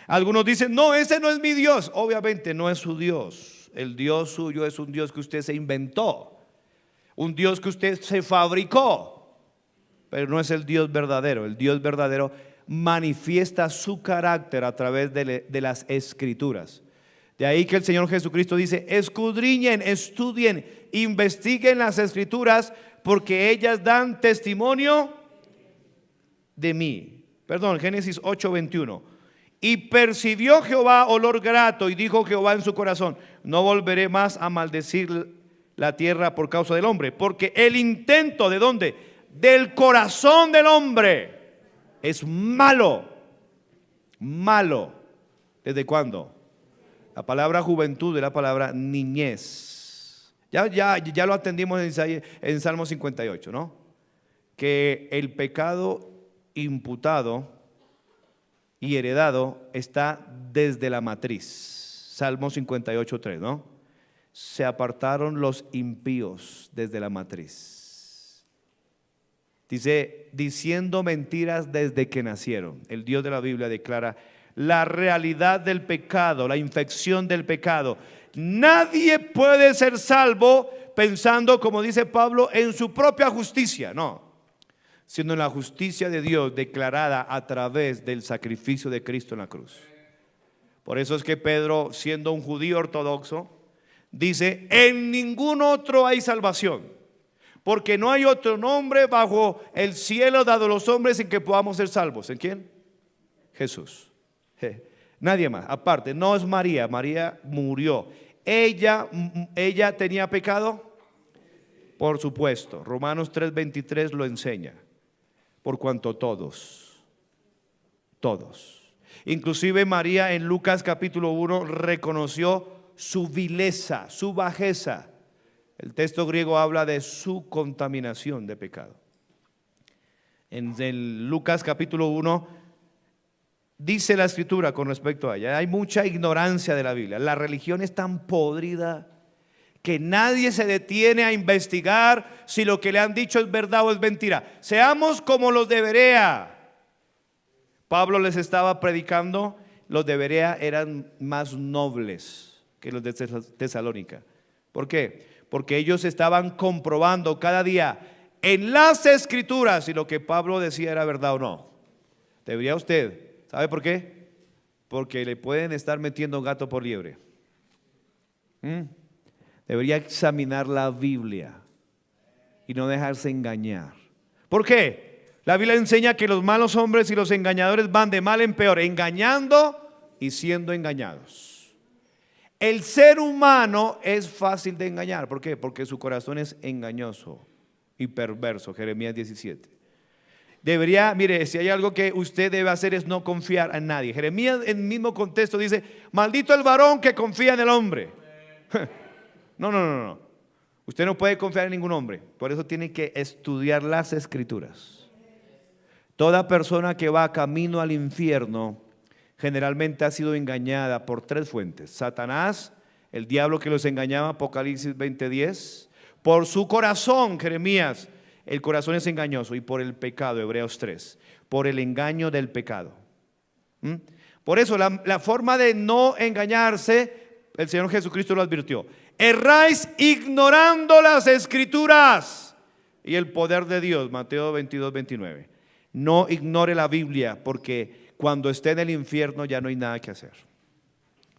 algunos dicen, no, ese no es mi Dios. Obviamente no es su Dios. El Dios suyo es un Dios que usted se inventó, un Dios que usted se fabricó, pero no es el Dios verdadero. El Dios verdadero manifiesta su carácter a través de las escrituras. De ahí que el Señor Jesucristo dice, escudriñen, estudien, investiguen las escrituras, porque ellas dan testimonio de mí. Perdón, Génesis 8:21. Y percibió Jehová olor grato, y dijo Jehová en su corazón, no volveré más a maldecir la tierra por causa del hombre, porque el intento, ¿de dónde? Del corazón del hombre es malo. Malo. ¿Desde cuándo? La palabra juventud es la palabra niñez. Ya lo atendimos en Salmo 58, ¿no? Que el pecado imputado y heredado está desde la matriz. Salmo 58:3, ¿no? Se apartaron los impíos desde la matriz. Dice, diciendo mentiras desde que nacieron. El Dios de la Biblia declara la realidad del pecado, la infección del pecado. Nadie puede ser salvo pensando, como dice Pablo, en su propia justicia, no, sino en la justicia de Dios declarada a través del sacrificio de Cristo en la cruz. Por eso es que Pedro, siendo un judío ortodoxo, dice, en ningún otro hay salvación, porque no hay otro nombre bajo el cielo dado a los hombres en que podamos ser salvos. ¿En quién? Jesús. Nadie más, aparte, no es María, María murió. ¿Ella tenía pecado? Por supuesto, Romanos 3:23 lo enseña. Por cuanto todos. Inclusive María en Lucas capítulo 1 reconoció su vileza, su bajeza. El texto griego habla de su contaminación de pecado. En el Lucas capítulo 1 dice la escritura con respecto a ella: hay mucha ignorancia de la Biblia. La religión es tan podrida que nadie se detiene a investigar si lo que le han dicho es verdad o es mentira. Seamos como los de Berea. Pablo les estaba predicando. Los de Berea eran más nobles que los de Tesalónica. ¿Por qué? Porque ellos estaban comprobando cada día en las escrituras si lo que Pablo decía era verdad o no. Debería usted, ¿sabe por qué? Porque le pueden estar metiendo gato por liebre. Debería examinar la Biblia y no dejarse engañar. ¿Por qué? La Biblia enseña que los malos hombres y los engañadores van de mal en peor, engañando y siendo engañados. El ser humano es fácil de engañar. ¿Por qué? Porque su corazón es engañoso y perverso. Jeremías 17. Mire, si hay algo que usted debe hacer es no confiar en nadie. Jeremías en el mismo contexto dice: maldito el varón que confía en el hombre. No. Usted no puede confiar en ningún hombre. Por eso tiene que estudiar las escrituras. Toda persona que va camino al infierno generalmente ha sido engañada por tres fuentes: Satanás, el diablo que los engañaba, Apocalipsis 20:10, por su corazón, Jeremías, el corazón es engañoso, y por el pecado, Hebreos 3, por el engaño del pecado. Por eso la forma de no engañarse, el Señor Jesucristo lo advirtió: erráis ignorando las escrituras y el poder de Dios, Mateo 22:29. No ignore la Biblia, porque cuando esté en el infierno ya no hay nada que hacer.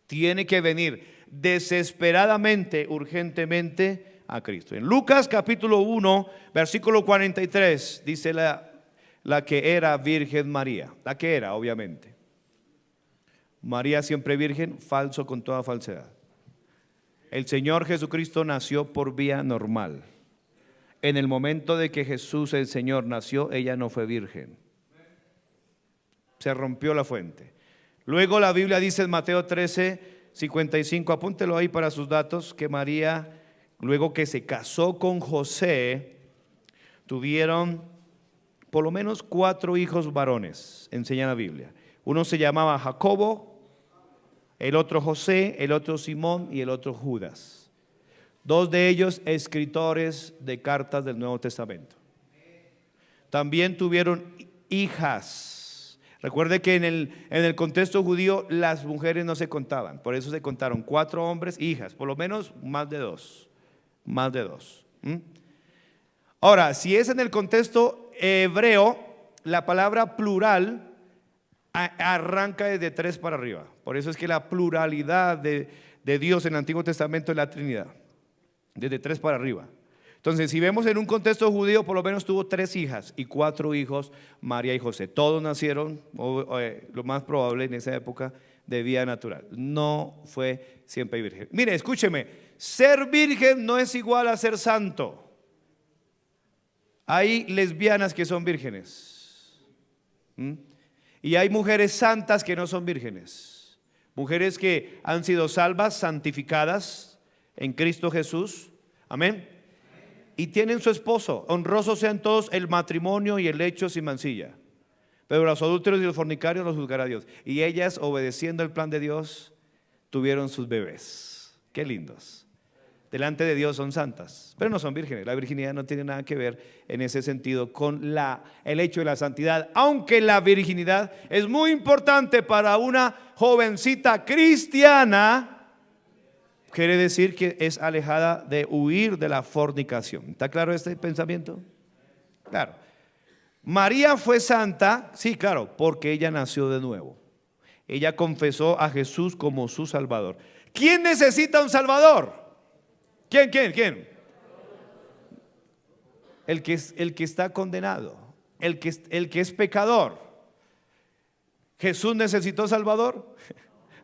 Tiene que venir desesperadamente, urgentemente a Cristo. En Lucas capítulo 1, versículo 43, dice la que era virgen María. La que era, obviamente. María siempre virgen, falso con toda falsedad. El Señor Jesucristo nació por vía normal. En el momento de que Jesús el Señor nació, ella no fue virgen. Se rompió la fuente. Luego la Biblia dice en Mateo 13:55, apúntelo ahí para sus datos, que María, luego que se casó con José, tuvieron por lo menos 4 hijos varones, enseña la Biblia. Uno se llamaba Jacobo, el otro José, el otro Simón y el otro Judas. 2 de ellos escritores de cartas del Nuevo Testamento. También tuvieron hijas. Recuerde que en el contexto judío las mujeres no se contaban. Por eso se contaron 4 hombres, hijas, por lo menos más de 2. Más de 2. Ahora, si es en el contexto hebreo, la palabra plural arranca desde 3 para arriba. Por eso es que la pluralidad de Dios en el Antiguo Testamento es la Trinidad. Desde 3 para arriba. Entonces, si vemos en un contexto judío, por lo menos tuvo 3 hijas y 4 hijos, María y José. Todos nacieron, lo más probable en esa época, de vía natural. No fue siempre virgen. Mire, escúcheme, ser virgen no es igual a ser santo. Hay lesbianas que son vírgenes. Y hay mujeres santas que no son vírgenes. Mujeres que han sido salvas, santificadas en Cristo Jesús, amén, y tienen su esposo. Honrosos sean todos el matrimonio y el lecho sin mancilla, pero los adúlteros y los fornicarios los juzgará Dios. Y ellas, obedeciendo el plan de Dios, tuvieron sus bebés. Qué lindos. Delante de Dios son santas, pero no son vírgenes. La virginidad no tiene nada que ver en ese sentido con el hecho de la santidad, aunque la virginidad es muy importante para una jovencita cristiana. Quiere decir que es alejada de huir de la fornicación. ¿Está claro este pensamiento? Claro. María fue santa, sí, claro, porque ella nació de nuevo. Ella confesó a Jesús como su Salvador. ¿Quién necesita un Salvador? ¿Quién? El que está condenado, el que es pecador. ¿Jesús necesitó Salvador?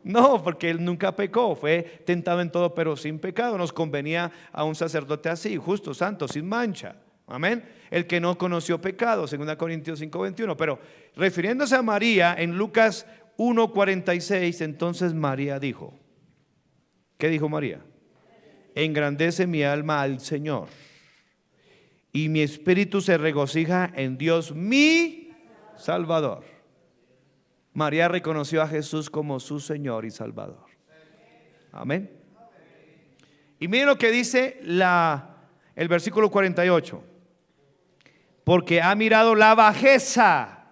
No, porque Él nunca pecó, fue tentado en todo pero sin pecado. Nos convenía a un sacerdote así, justo, santo, sin mancha. Amén. El que no conoció pecado, 2 Corintios 5:21. Pero refiriéndose a María en Lucas 1:46, entonces María dijo, ¿qué dijo María? Engrandece mi alma al Señor, y mi espíritu se regocija en Dios mi Salvador. María reconoció a Jesús como su Señor y Salvador. Amén. Y miren lo que dice el versículo 48. Porque ha mirado la bajeza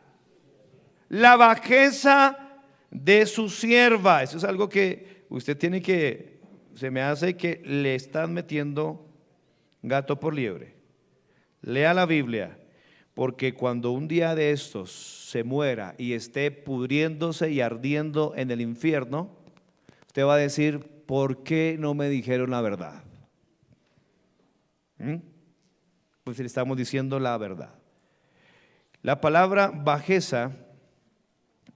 de su sierva. Eso es algo que usted tiene que, se me hace que le están metiendo gato por liebre. Lea la Biblia, porque cuando un día de estos se muera y esté pudriéndose y ardiendo en el infierno, usted va a decir, ¿por qué no me dijeron la verdad? Pues le estamos diciendo la verdad. La palabra bajeza,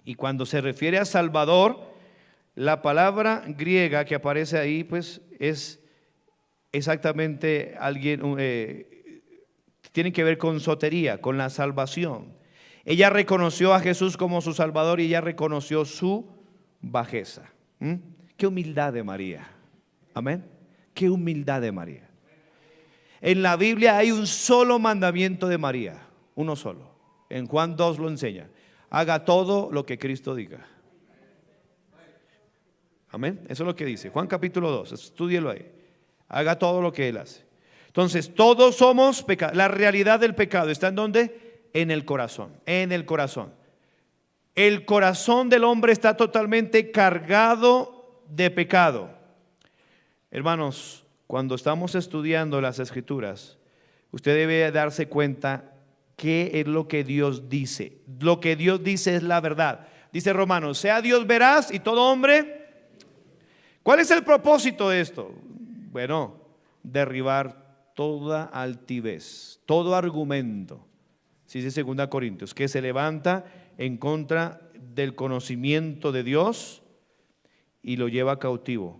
y cuando se refiere a Salvador, la palabra griega que aparece ahí, pues es exactamente alguien, tiene que ver con sotería, con la salvación. Ella reconoció a Jesús como su Salvador y ella reconoció su bajeza. Qué humildad de María. Amén. Qué humildad de María. En la Biblia hay un solo mandamiento de María, uno solo. En Juan 2 lo enseña. Haga todo lo que Cristo diga. Amén. Eso es lo que dice Juan capítulo 2, estúdielo ahí. Haga todo lo que Él hace. Entonces todos somos pecados. La realidad del pecado está en ¿dónde? En el corazón. En el corazón. El corazón del hombre está totalmente cargado de pecado. Hermanos, cuando estamos estudiando las Escrituras, usted debe darse cuenta qué es lo que Dios dice. Lo que Dios dice es la verdad. Dice Romanos, sea Dios veraz y todo hombre. ¿Cuál es el propósito de esto? Bueno, derribar toda altivez, todo argumento, si dice 2 Corintios, que se levanta en contra del conocimiento de Dios y lo lleva cautivo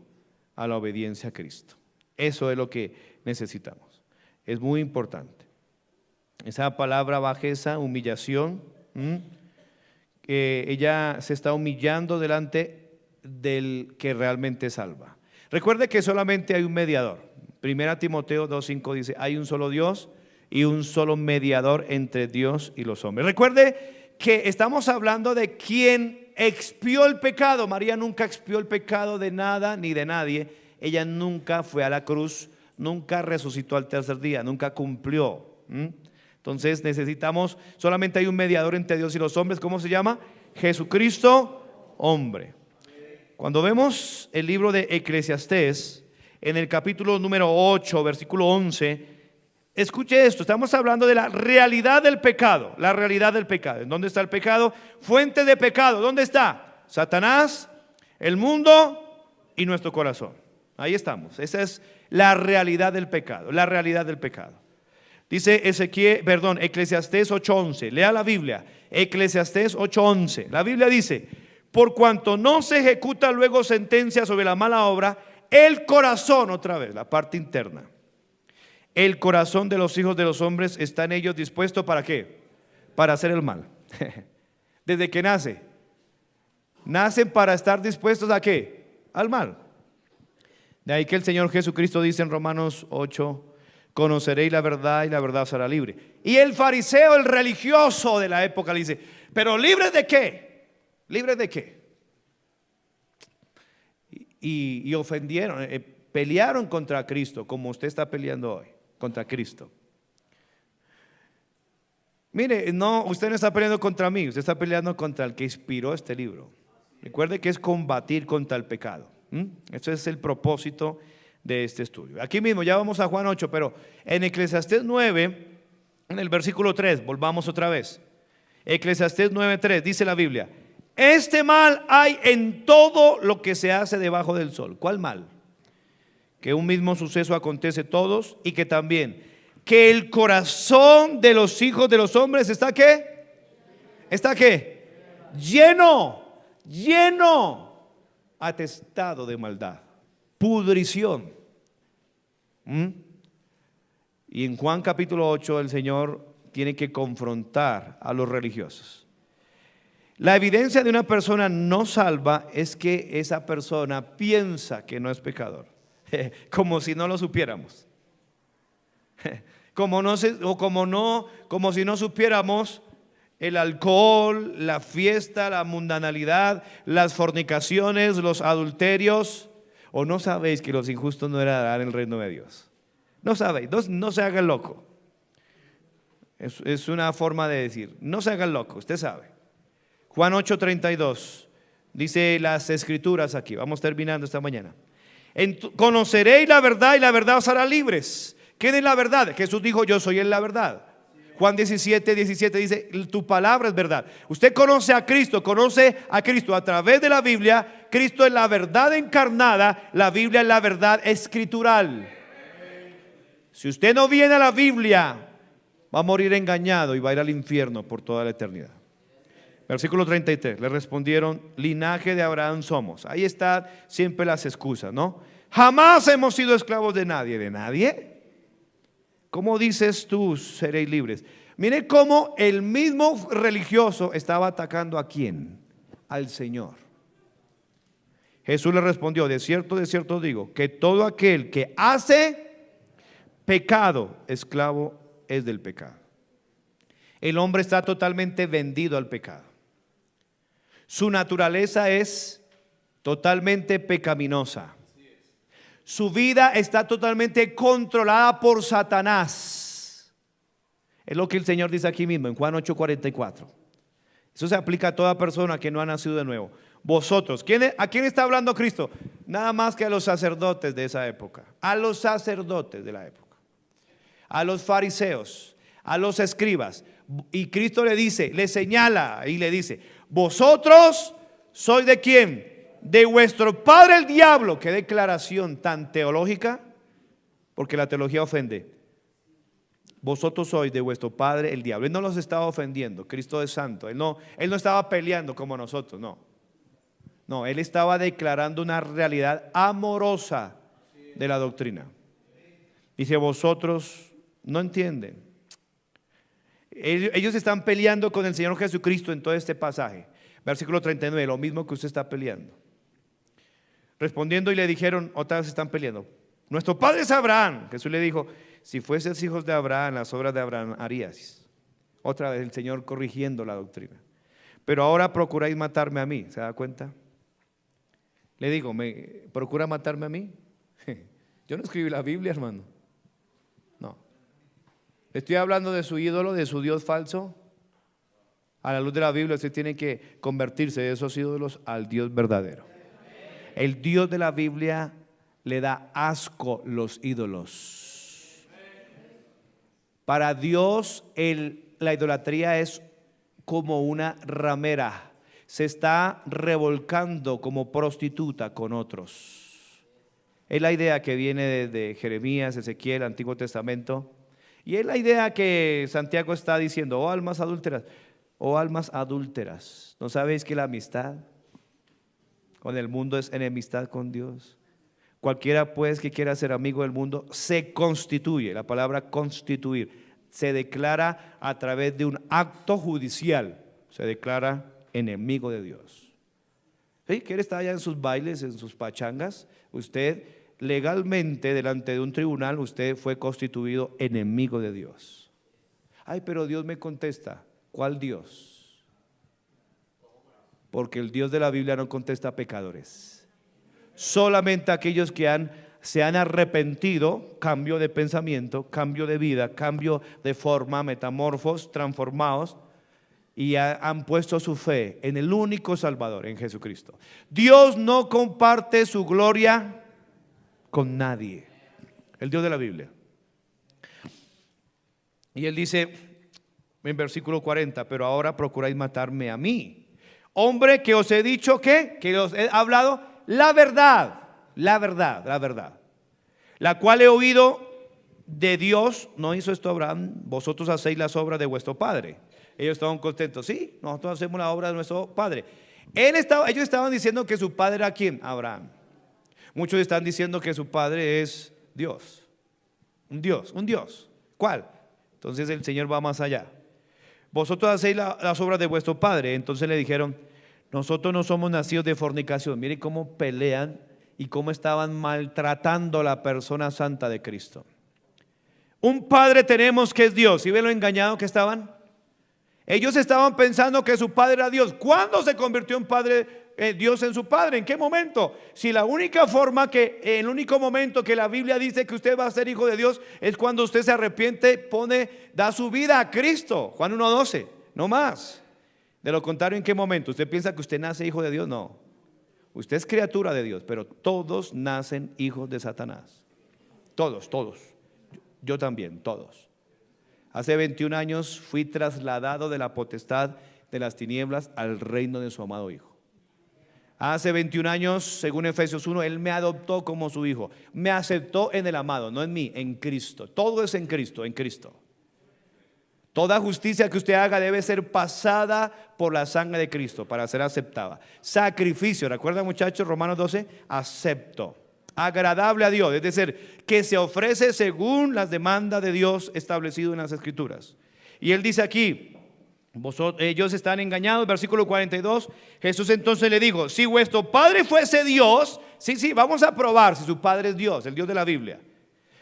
a la obediencia a Cristo. Eso es lo que necesitamos. Es muy importante. Esa palabra bajeza, humillación, ella se está humillando delante del que realmente salva. Recuerde que solamente hay un mediador. 1 Timoteo 2:5 dice, hay un solo Dios y un solo mediador entre Dios y los hombres. Recuerde que estamos hablando de quien expió el pecado. María nunca expió el pecado de nada ni de nadie. Ella nunca fue a la cruz, nunca resucitó al tercer día, nunca cumplió. Entonces necesitamos, solamente hay un mediador entre Dios y los hombres. ¿Cómo se llama? Jesucristo, hombre. Cuando vemos el libro de Eclesiastés, en el capítulo número 8, versículo 11, escuche esto, estamos hablando de la realidad del pecado. La realidad del pecado. ¿En dónde está el pecado? Fuente de pecado. ¿Dónde está? Satanás, el mundo y nuestro corazón. Ahí estamos. Esa es la realidad del pecado. La realidad del pecado. Dice Eclesiastés 8:11. Lea la Biblia. Eclesiastés 8:11. La Biblia dice: por cuanto no se ejecuta luego sentencia sobre la mala obra, el corazón, otra vez, la parte interna, el corazón de los hijos de los hombres está en ellos dispuesto ¿para qué? Para hacer el mal. Desde que nacen para estar dispuestos ¿a qué? Al mal. De ahí que el Señor Jesucristo dice en Romanos 8: conoceréis la verdad y la verdad os hará libre. Y el fariseo, el religioso de la época, le dice: ¿pero libre de qué? ¿Libre de qué? Y ofendieron, pelearon contra Cristo, como usted está peleando hoy, contra Cristo. Mire, no, usted no está peleando contra mí, usted está peleando contra el que inspiró este libro. Recuerde que es combatir contra el pecado. Ese es el propósito de este estudio. Aquí mismo, ya vamos a Juan 8, pero en Eclesiastés 9, en el versículo 3, volvamos otra vez. Eclesiastés 9:3, dice la Biblia: este mal hay en todo lo que se hace debajo del sol. ¿Cuál mal? Que un mismo suceso acontece todos y que también que el corazón de los hijos de los hombres está ¿qué? ¿Está qué? Lleno lleno, atestado de maldad, pudrición. Y en Juan capítulo 8 el Señor tiene que confrontar a los religiosos. La evidencia de una persona no salva es que esa persona piensa que no es pecador, como si no lo supiéramos. Como si no supiéramos el alcohol, la fiesta, la mundanalidad, las fornicaciones, los adulterios. ¿O no sabéis que los injustos no heredarán el reino de Dios? No sabéis, no se hagan loco. Es una forma de decir, no se hagan loco, usted sabe. Juan 8:32 dice las escrituras aquí, vamos terminando esta mañana. Conoceréis la verdad y la verdad os hará libres. ¿Quién es la verdad? Jesús dijo, yo soy la verdad. Juan 17:17 dice, tu palabra es verdad. Usted conoce a Cristo a través de la Biblia. Cristo es la verdad encarnada, la Biblia es la verdad escritural. Si usted no viene a la Biblia, va a morir engañado y va a ir al infierno por toda la eternidad. Versículo 33, le respondieron, linaje de Abraham somos. Ahí están siempre las excusas, ¿no? Jamás hemos sido esclavos de nadie. ¿De nadie? ¿Cómo dices tú, seréis libres? Mire cómo el mismo religioso estaba atacando ¿a quién? Al Señor. Jesús le respondió, de cierto os digo, que todo aquel que hace pecado, esclavo es del pecado. El hombre está totalmente vendido al pecado. Su naturaleza es totalmente pecaminosa. Su vida está totalmente controlada por Satanás. Es lo que el Señor dice aquí mismo en Juan 8:44. Eso se aplica a toda persona que no ha nacido de nuevo. Vosotros, ¿a quién está hablando Cristo? Nada más que a los sacerdotes de esa época. A los sacerdotes de la época. A los fariseos, a los escribas. Y Cristo le dice, le señala y le dice, vosotros sois ¿de quién? De vuestro padre el diablo. Qué declaración tan teológica, porque la teología ofende. Vosotros sois de vuestro padre el diablo. Él no los estaba ofendiendo, Cristo es santo. Él no estaba peleando como nosotros, no, él estaba declarando una realidad amorosa de la doctrina. Dice, vosotros no entienden. Ellos están peleando con el Señor Jesucristo en todo este pasaje. Versículo 39, lo mismo que usted está peleando. Respondiendo y le dijeron, otra vez están peleando. Nuestro padre es Abraham. Jesús le dijo, si fueses hijos de Abraham, las obras de Abraham harías. Otra vez el Señor corrigiendo la doctrina. Pero ahora procuráis matarme a mí. ¿Se da cuenta? Le digo, ¿procura matarme a mí? Yo no escribí la Biblia, hermano. No. Le estoy hablando de su ídolo, de su Dios falso. A la luz de la Biblia usted tiene que convertirse de esos ídolos al Dios verdadero. El Dios de la Biblia le da asco los ídolos. Para Dios la idolatría es como una ramera. Se está revolcando como prostituta con otros. Es la idea que viene de Jeremías, Ezequiel, Antiguo Testamento. Y es la idea que Santiago está diciendo, oh almas adúlteras, ¿no sabéis que la amistad con el mundo es enemistad con Dios? Cualquiera pues que quiera ser amigo del mundo se constituye, la palabra constituir, se declara a través de un acto judicial, se declara enemigo de Dios. ¿Sí? ¿Quiere estar allá en sus bailes, en sus pachangas? Usted legalmente delante de un tribunal, usted fue constituido enemigo de Dios. Ay, pero Dios me contesta. ¿Cuál Dios? Porque el Dios de la Biblia no contesta a pecadores. Solamente a aquellos que se han arrepentido, cambio de pensamiento, cambio de vida, cambio de forma, metamorfos, transformados, y han puesto su fe en el único Salvador, en Jesucristo. Dios no comparte su gloria con nadie. El Dios de la Biblia. Y él dice en versículo 40, pero ahora procuráis matarme a mí, hombre que os he dicho que os he hablado la verdad, la cual he oído de Dios. No hizo esto Abraham, vosotros hacéis las obras de vuestro padre. Ellos estaban contentos, sí, nosotros hacemos la obra de nuestro padre. Ellos estaban diciendo que su padre era ¿quién? Abraham. Muchos están diciendo que su padre es Dios. Un Dios. ¿Cuál? Entonces el Señor va más allá. Vosotros hacéis las obras de vuestro padre. Entonces le dijeron, nosotros no somos nacidos de fornicación. Miren cómo pelean y cómo estaban maltratando a la persona santa de Cristo. Un padre tenemos que es Dios. ¿Y ven lo engañado que estaban? Ellos estaban pensando que su padre era Dios. ¿Cuándo se convirtió en padre Dios en su padre? ¿En qué momento? Si la única forma el único momento que la Biblia dice que usted va a ser hijo de Dios es cuando usted se arrepiente, da su vida a Cristo. Juan 1:12, no más. De lo contrario, ¿en qué momento? ¿Usted piensa que usted nace hijo de Dios? No. Usted es criatura de Dios, pero todos nacen hijos de Satanás. Todos. Yo también, todos. Hace 21 años fui trasladado de la potestad de las tinieblas al reino de su amado Hijo. Hace 21 años, según Efesios 1, Él me adoptó como su hijo. Me aceptó en el amado, no en mí, en Cristo. Todo es en Cristo, en Cristo. Toda justicia que usted haga debe ser pasada por la sangre de Cristo para ser aceptada. Sacrificio, ¿recuerdan muchachos? Romanos 12, acepto. Agradable a Dios, es decir, que se ofrece según las demandas de Dios establecido en las Escrituras. Y Él dice aquí, ellos están engañados, versículo 42. Jesús entonces le dijo, si vuestro padre fuese Dios, sí, vamos a probar si su padre es Dios, el Dios de la Biblia,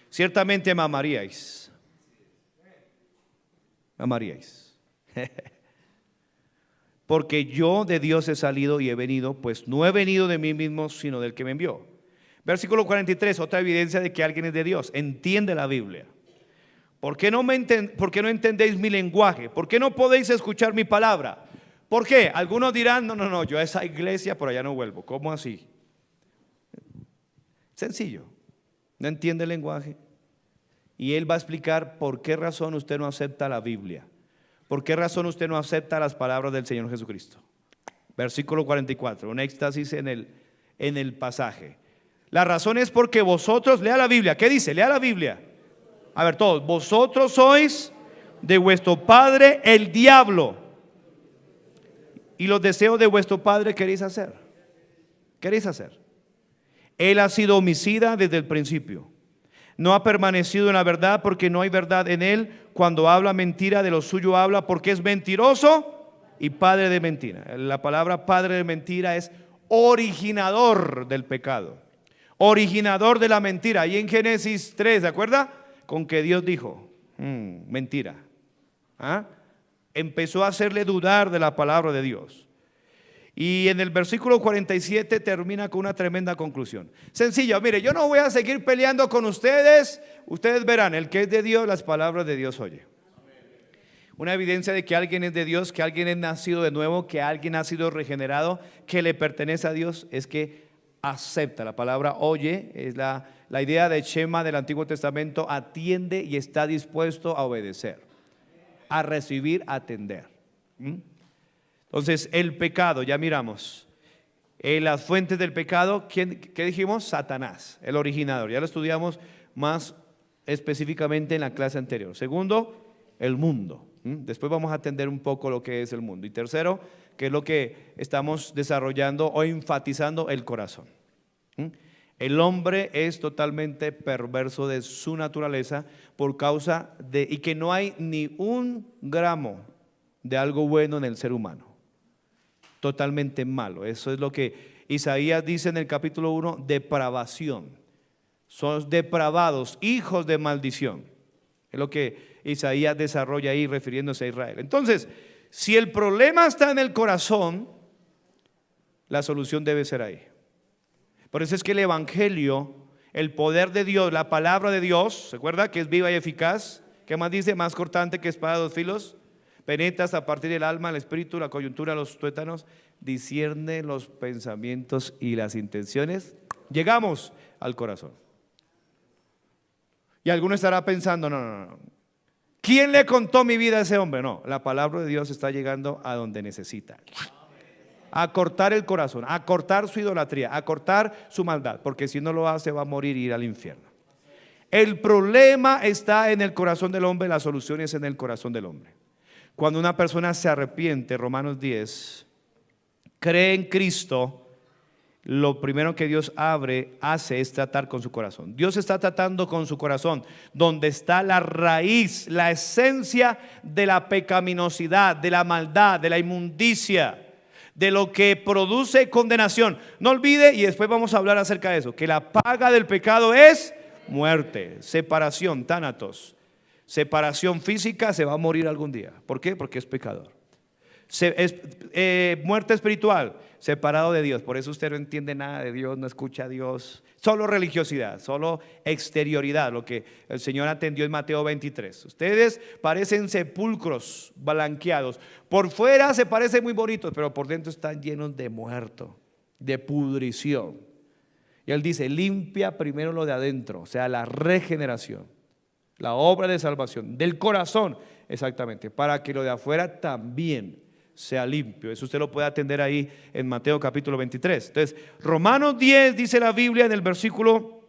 ciertamente me amaríais. Porque yo de Dios he salido y he venido, pues no he venido de mí mismo, sino del que me envió. Versículo 43, otra evidencia de que alguien es de Dios. Entiende la Biblia. ¿Por qué no entendéis mi lenguaje? ¿Por qué no podéis escuchar mi palabra? ¿Por qué? Algunos dirán, no, yo a esa iglesia por allá no vuelvo. ¿Cómo así? Sencillo. No entiende el lenguaje. Y él va a explicar por qué razón usted no acepta la Biblia. ¿Por qué razón usted no acepta las palabras del Señor Jesucristo? Versículo 44, un éxtasis en el pasaje. La razón es porque vosotros, lea la Biblia. ¿Qué dice? Lea la Biblia. A ver todos, vosotros sois de vuestro padre el diablo, y los deseos de vuestro padre queréis hacer. Él ha sido homicida desde el principio. No ha permanecido en la verdad porque no hay verdad en él. Cuando habla mentira, de lo suyo habla porque es mentiroso y padre de mentira. La palabra padre de mentira es originador del pecado, originador de la mentira. Y en Génesis 3, ¿se acuerda? Con que Dios dijo, mentira. Empezó a hacerle dudar de la palabra de Dios. Y en el versículo 47 termina con una tremenda conclusión. Sencilla, mire, yo no voy a seguir peleando con ustedes. Ustedes verán, el que es de Dios, las palabras de Dios oye. Una evidencia de que alguien es de Dios, que alguien es nacido de nuevo, que alguien ha sido regenerado, que le pertenece a Dios, es que acepta. La palabra oye es la idea de Shema del Antiguo Testamento, atiende y está dispuesto a obedecer, a recibir, a atender. Entonces el pecado, ya miramos, las fuentes del pecado, ¿qué dijimos? Satanás, el originador, ya lo estudiamos más específicamente en la clase anterior. Segundo, el mundo. Después vamos a atender un poco lo que es el mundo. Y tercero, que es lo que estamos desarrollando o enfatizando, el corazón. El hombre es totalmente perverso de su naturaleza por causa y que no hay ni un gramo de algo bueno en el ser humano. Totalmente malo. Eso es lo que Isaías dice en el capítulo 1, depravación. Son depravados, hijos de maldición. Es lo que Isaías desarrolla ahí refiriéndose a Israel. Entonces, si el problema está en el corazón, la solución debe ser ahí. Por eso es que el evangelio, el poder de Dios, la palabra de Dios, ¿se acuerda que es viva y eficaz? ¿Qué más dice? Más cortante que espada de dos filos, penetra hasta partir del alma, el espíritu, la coyuntura, los tuétanos, discierne los pensamientos y las intenciones. Llegamos al corazón. Y alguno estará pensando, no. ¿Quién le contó mi vida a ese hombre? No, la palabra de Dios está llegando a donde necesita. A cortar el corazón, a cortar su idolatría, a cortar su maldad, porque si no lo hace va a morir y ir al infierno. El problema está en el corazón del hombre, la solución es en el corazón del hombre. Cuando una persona se arrepiente, Romanos 10, cree en Cristo, lo primero que Dios hace es tratar con su corazón. Dios está tratando con su corazón, donde está la raíz, la esencia de la pecaminosidad, de la maldad, de la inmundicia, de lo que produce condenación. No olvide, y después vamos a hablar acerca de eso, que la paga del pecado es muerte, separación, tánatos. Separación física, se va a morir algún día. ¿Por qué? Porque es pecador. Muerte espiritual, separado de Dios. Por eso usted no entiende nada de Dios, no escucha a Dios. Solo religiosidad, solo exterioridad, lo que el Señor atendió en Mateo 23. Ustedes parecen sepulcros blanqueados. Por fuera se parecen muy bonitos, pero por dentro están llenos de muerto, de pudrición. Y Él dice, limpia primero lo de adentro, o sea, la regeneración, la obra de salvación del corazón, exactamente, para que lo de afuera también sea limpio. Eso usted lo puede atender ahí en Mateo capítulo 23. Entonces, Romanos 10 dice la Biblia en el versículo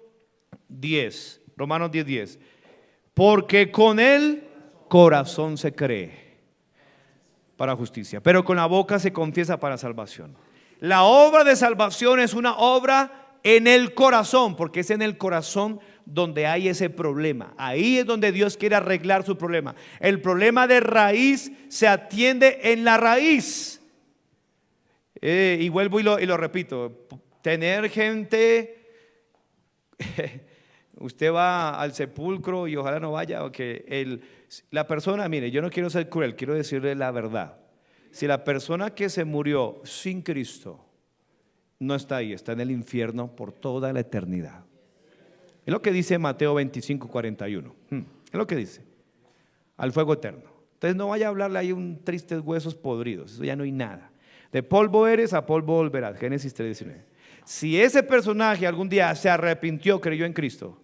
10, Romanos 10:10, porque con el corazón se cree para justicia, pero con la boca se confiesa para salvación. La obra de salvación es una obra en el corazón, porque es en el corazón donde hay ese problema. Ahí es donde Dios quiere arreglar su problema. El problema de raíz se atiende en la raíz. Y vuelvo y lo repito. Tener gente, usted va al sepulcro y ojalá no vaya, o que la persona, mire, yo no quiero ser cruel, quiero decirle la verdad. Si la persona que se murió sin Cristo no está ahí, está en el infierno por toda la eternidad. Es lo que dice Mateo 25:41. Es lo que dice. Al fuego eterno. Entonces no vaya a hablarle ahí un tristes huesos podridos. Eso ya no hay nada. De polvo eres, a polvo volverás. Génesis 3:19. Si ese personaje algún día se arrepintió, creyó en Cristo,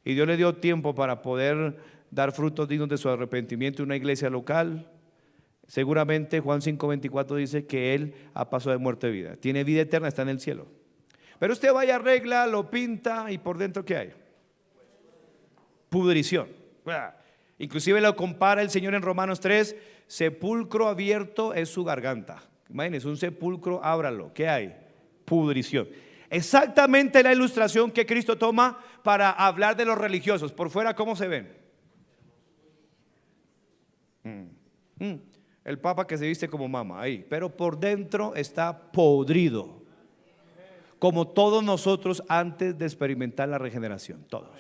y Dios le dio tiempo para poder dar frutos dignos de su arrepentimiento en una iglesia local, seguramente Juan 5:24 dice que él ha pasado de muerte a vida. Tiene vida eterna, está en el cielo. Pero usted vaya, arregla, lo pinta y por dentro ¿qué hay? Pudrición. Inclusive lo compara el Señor en Romanos 3, sepulcro abierto es su garganta. Imagínense, un sepulcro, ábralo, ¿qué hay? Pudrición. Exactamente la ilustración que Cristo toma para hablar de los religiosos. Por fuera, ¿cómo se ven? El papa que se viste como mama, ahí. Pero por dentro está podrido, como todos nosotros antes de experimentar la regeneración, todos.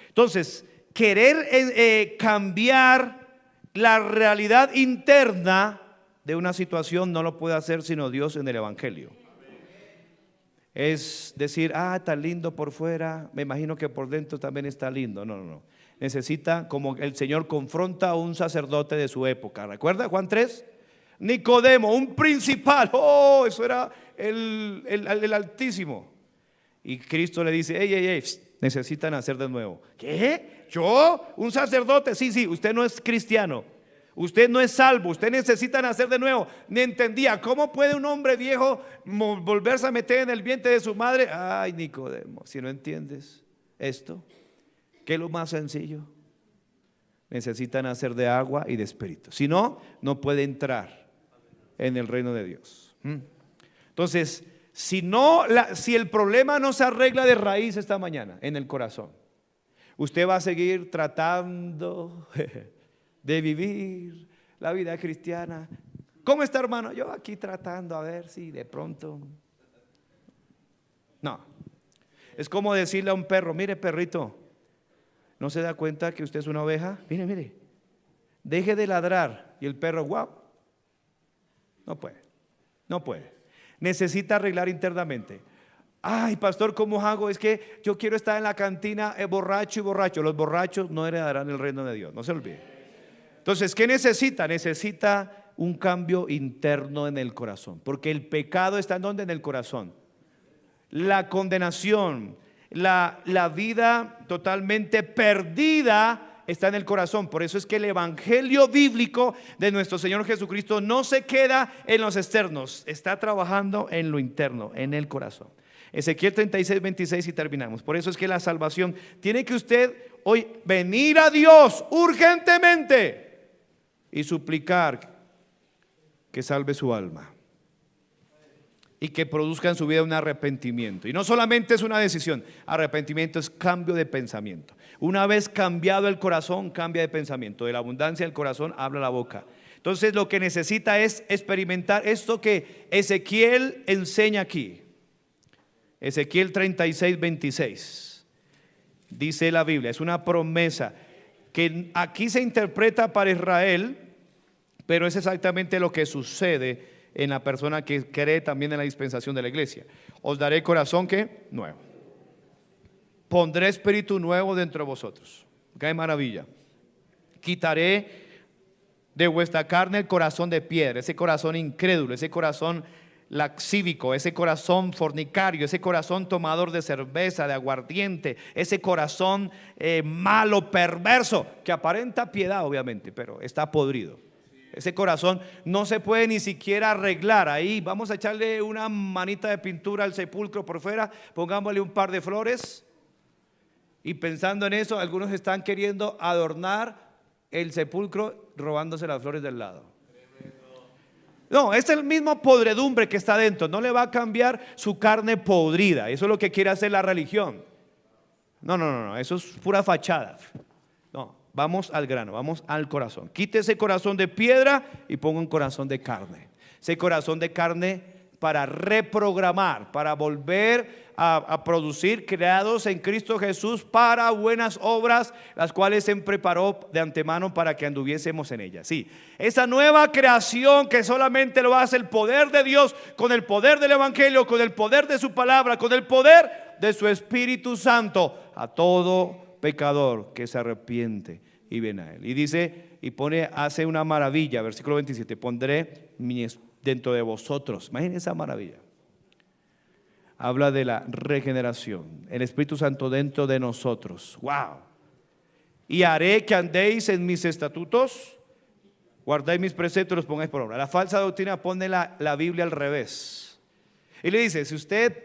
Entonces, querer cambiar la realidad interna de una situación no lo puede hacer sino Dios en el Evangelio. Es decir, tan lindo por fuera, me imagino que por dentro también está lindo. No. Necesita, como el Señor confronta a un sacerdote de su época. ¿Recuerda Juan 3? Nicodemo, un principal. Eso era el Altísimo. Y Cristo le dice, ey, necesitan nacer de nuevo. ¿Qué? ¿Yo? ¿Un sacerdote? Sí, usted no es cristiano. Usted no es salvo, usted necesita nacer de nuevo. Ni entendía, ¿cómo puede un hombre viejo volverse a meter en el vientre de su madre? Ay, Nicodemo, si no entiendes esto, ¿qué es lo más sencillo? Necesita nacer de agua y de espíritu. Si no, no puede entrar en el reino de Dios. Entonces, si el problema no se arregla de raíz esta mañana en el corazón, usted va a seguir tratando de vivir la vida cristiana. ¿Cómo está, hermano? Yo aquí tratando a ver si de pronto. No. Es como decirle a un perro, mire perrito, ¿no se da cuenta que usted es una oveja? Mire, deje de ladrar. Y el perro, guau, no puede. Necesita arreglar internamente. Ay, pastor, ¿cómo hago? Es que yo quiero estar en la cantina borracho y borracho. Los borrachos no heredarán el reino de Dios, no se olvide. Entonces, ¿qué necesita? Necesita un cambio interno en el corazón, porque el pecado está ¿en dónde? En el corazón. La condenación, la vida totalmente perdida está en el corazón. Por eso es que el evangelio bíblico de nuestro Señor Jesucristo no se queda en los externos, está trabajando en lo interno, en el corazón. Ezequiel 36:26 y terminamos. Por eso es que la salvación tiene que usted hoy venir a Dios urgentemente y suplicar que salve su alma. y que produzca en su vida un arrepentimiento. Y no solamente es una decisión, arrepentimiento es cambio de pensamiento. Una vez cambiado el corazón, cambia de pensamiento. De la abundancia del corazón habla la boca. Entonces lo que necesita es experimentar esto que Ezequiel enseña aquí. Ezequiel 36, 26. Dice la Biblia, es una promesa que aquí se interpreta para Israel, pero es exactamente lo que sucede en la persona que cree también en la dispensación de la iglesia. Os daré corazón que nuevo. Pondré espíritu nuevo dentro de vosotros. Qué maravilla. Quitaré de vuestra carne el corazón de piedra, ese corazón incrédulo, ese corazón laxívico, ese corazón fornicario, ese corazón tomador de cerveza, de aguardiente, ese corazón malo, perverso, que aparenta piedad obviamente, pero está podrido. Ese corazón no se puede ni siquiera arreglar. Ahí vamos a echarle una manita de pintura al sepulcro por fuera, pongámosle un par de flores. Y pensando en eso, algunos están queriendo adornar el sepulcro robándose las flores del lado. No, es el mismo podredumbre que está dentro. No le va a cambiar su carne podrida. Eso es lo que quiere hacer la religión. No, eso es pura fachada. No. Vamos al grano, vamos al corazón. Quite ese corazón de piedra y ponga un corazón de carne. Ese corazón de carne para reprogramar, para volver a producir, creados en Cristo Jesús para buenas obras, las cuales se preparó de antemano para que anduviésemos en ellas. Sí, esa nueva creación que solamente lo hace el poder de Dios, con el poder del Evangelio, con el poder de su palabra, con el poder de su Espíritu Santo, a todo pecador que se arrepiente y viene a él. Y dice, y hace una maravilla, versículo 27, pondré dentro de vosotros. Imaginen esa maravilla. Habla de la regeneración, el Espíritu Santo dentro de nosotros. Wow. Y haré que andéis en mis estatutos, guardáis mis preceptos y los pongáis por obra. La falsa doctrina pone la Biblia al revés. Y le dice, si usted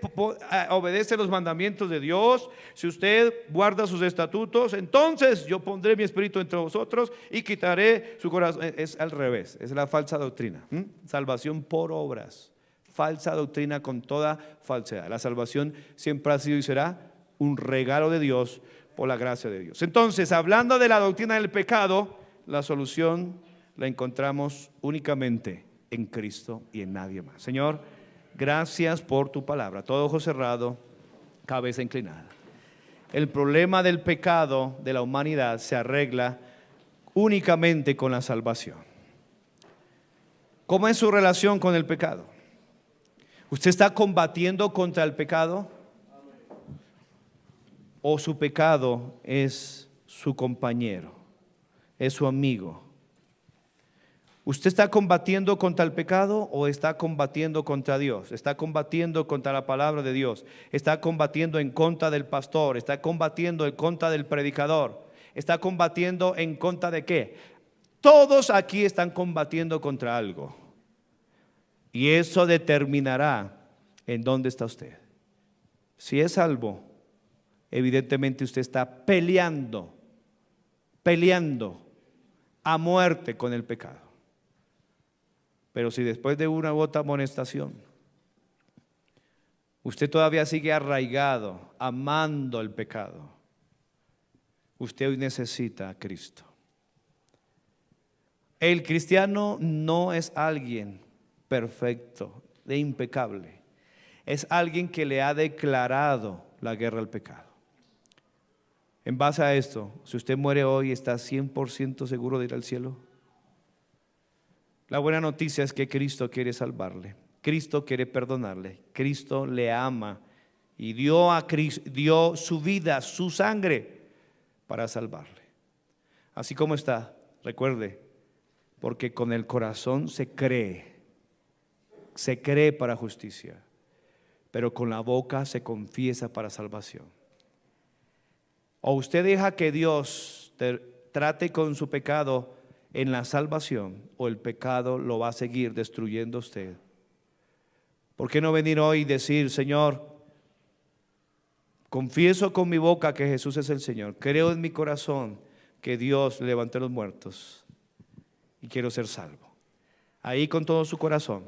obedece los mandamientos de Dios, si usted guarda sus estatutos, entonces yo pondré mi espíritu entre vosotros y quitaré su corazón. Es al revés, es la falsa doctrina. Salvación por obras, falsa doctrina con toda falsedad. La salvación siempre ha sido y será un regalo de Dios por la gracia de Dios. Entonces, hablando de la doctrina del pecado, la solución la encontramos únicamente en Cristo y en nadie más. Señor, gracias por tu palabra. Todo ojo cerrado, cabeza inclinada. El problema del pecado de la humanidad se arregla únicamente con la salvación. ¿Cómo es su relación con el pecado? ¿Usted está combatiendo contra el pecado? ¿O su pecado es su compañero, es su amigo? ¿Usted está combatiendo contra el pecado o está combatiendo contra Dios? ¿Está combatiendo contra la palabra de Dios? ¿Está combatiendo en contra del pastor? ¿Está combatiendo en contra del predicador? ¿Está combatiendo en contra de qué? Todos aquí están combatiendo contra algo. Y eso determinará en dónde está usted. Si es salvo, evidentemente usted está peleando a muerte con el pecado. Pero si después de una u otra amonestación usted todavía sigue arraigado, amando el pecado, usted hoy necesita a Cristo. El cristiano no es alguien perfecto e impecable. Es alguien que le ha declarado la guerra al pecado. En base a esto, si usted muere hoy, ¿está 100% seguro de ir al cielo? La buena noticia es que Cristo quiere salvarle, Cristo quiere perdonarle, Cristo le ama y dio su vida, su sangre para salvarle. Así como está, recuerde, porque con el corazón se cree para justicia, pero con la boca se confiesa para salvación. O usted deja que Dios trate con su pecado en la salvación, o el pecado lo va a seguir destruyendo a usted. ¿Por qué no venir hoy y decir: Señor, confieso con mi boca que Jesús es el Señor, creo en mi corazón que Dios levantó a los muertos y quiero ser salvo? Ahí con todo su corazón,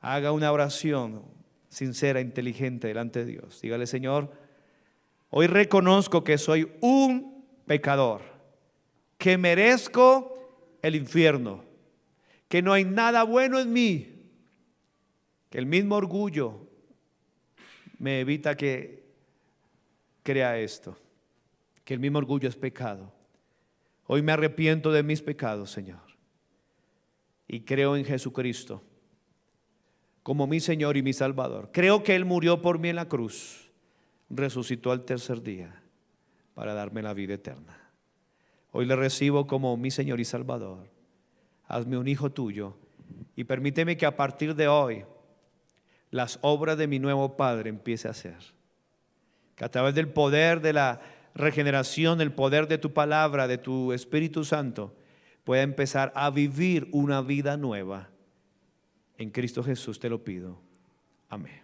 haga una oración sincera, inteligente delante de Dios. Dígale: Señor, hoy reconozco que soy un pecador, que merezco el infierno, que no hay nada bueno en mí, que el mismo orgullo me evita que crea esto, que el mismo orgullo es pecado. Hoy me arrepiento de mis pecados, Señor, y creo en Jesucristo como mi Señor y mi Salvador. Creo que Él murió por mí en la cruz, resucitó al tercer día para darme la vida eterna. Hoy le recibo como mi Señor y Salvador. Hazme un hijo tuyo y permíteme que a partir de hoy las obras de mi nuevo Padre empiece a hacer. Que a través del poder de la regeneración, el poder de tu palabra, de tu Espíritu Santo, pueda empezar a vivir una vida nueva. En Cristo Jesús te lo pido. Amén.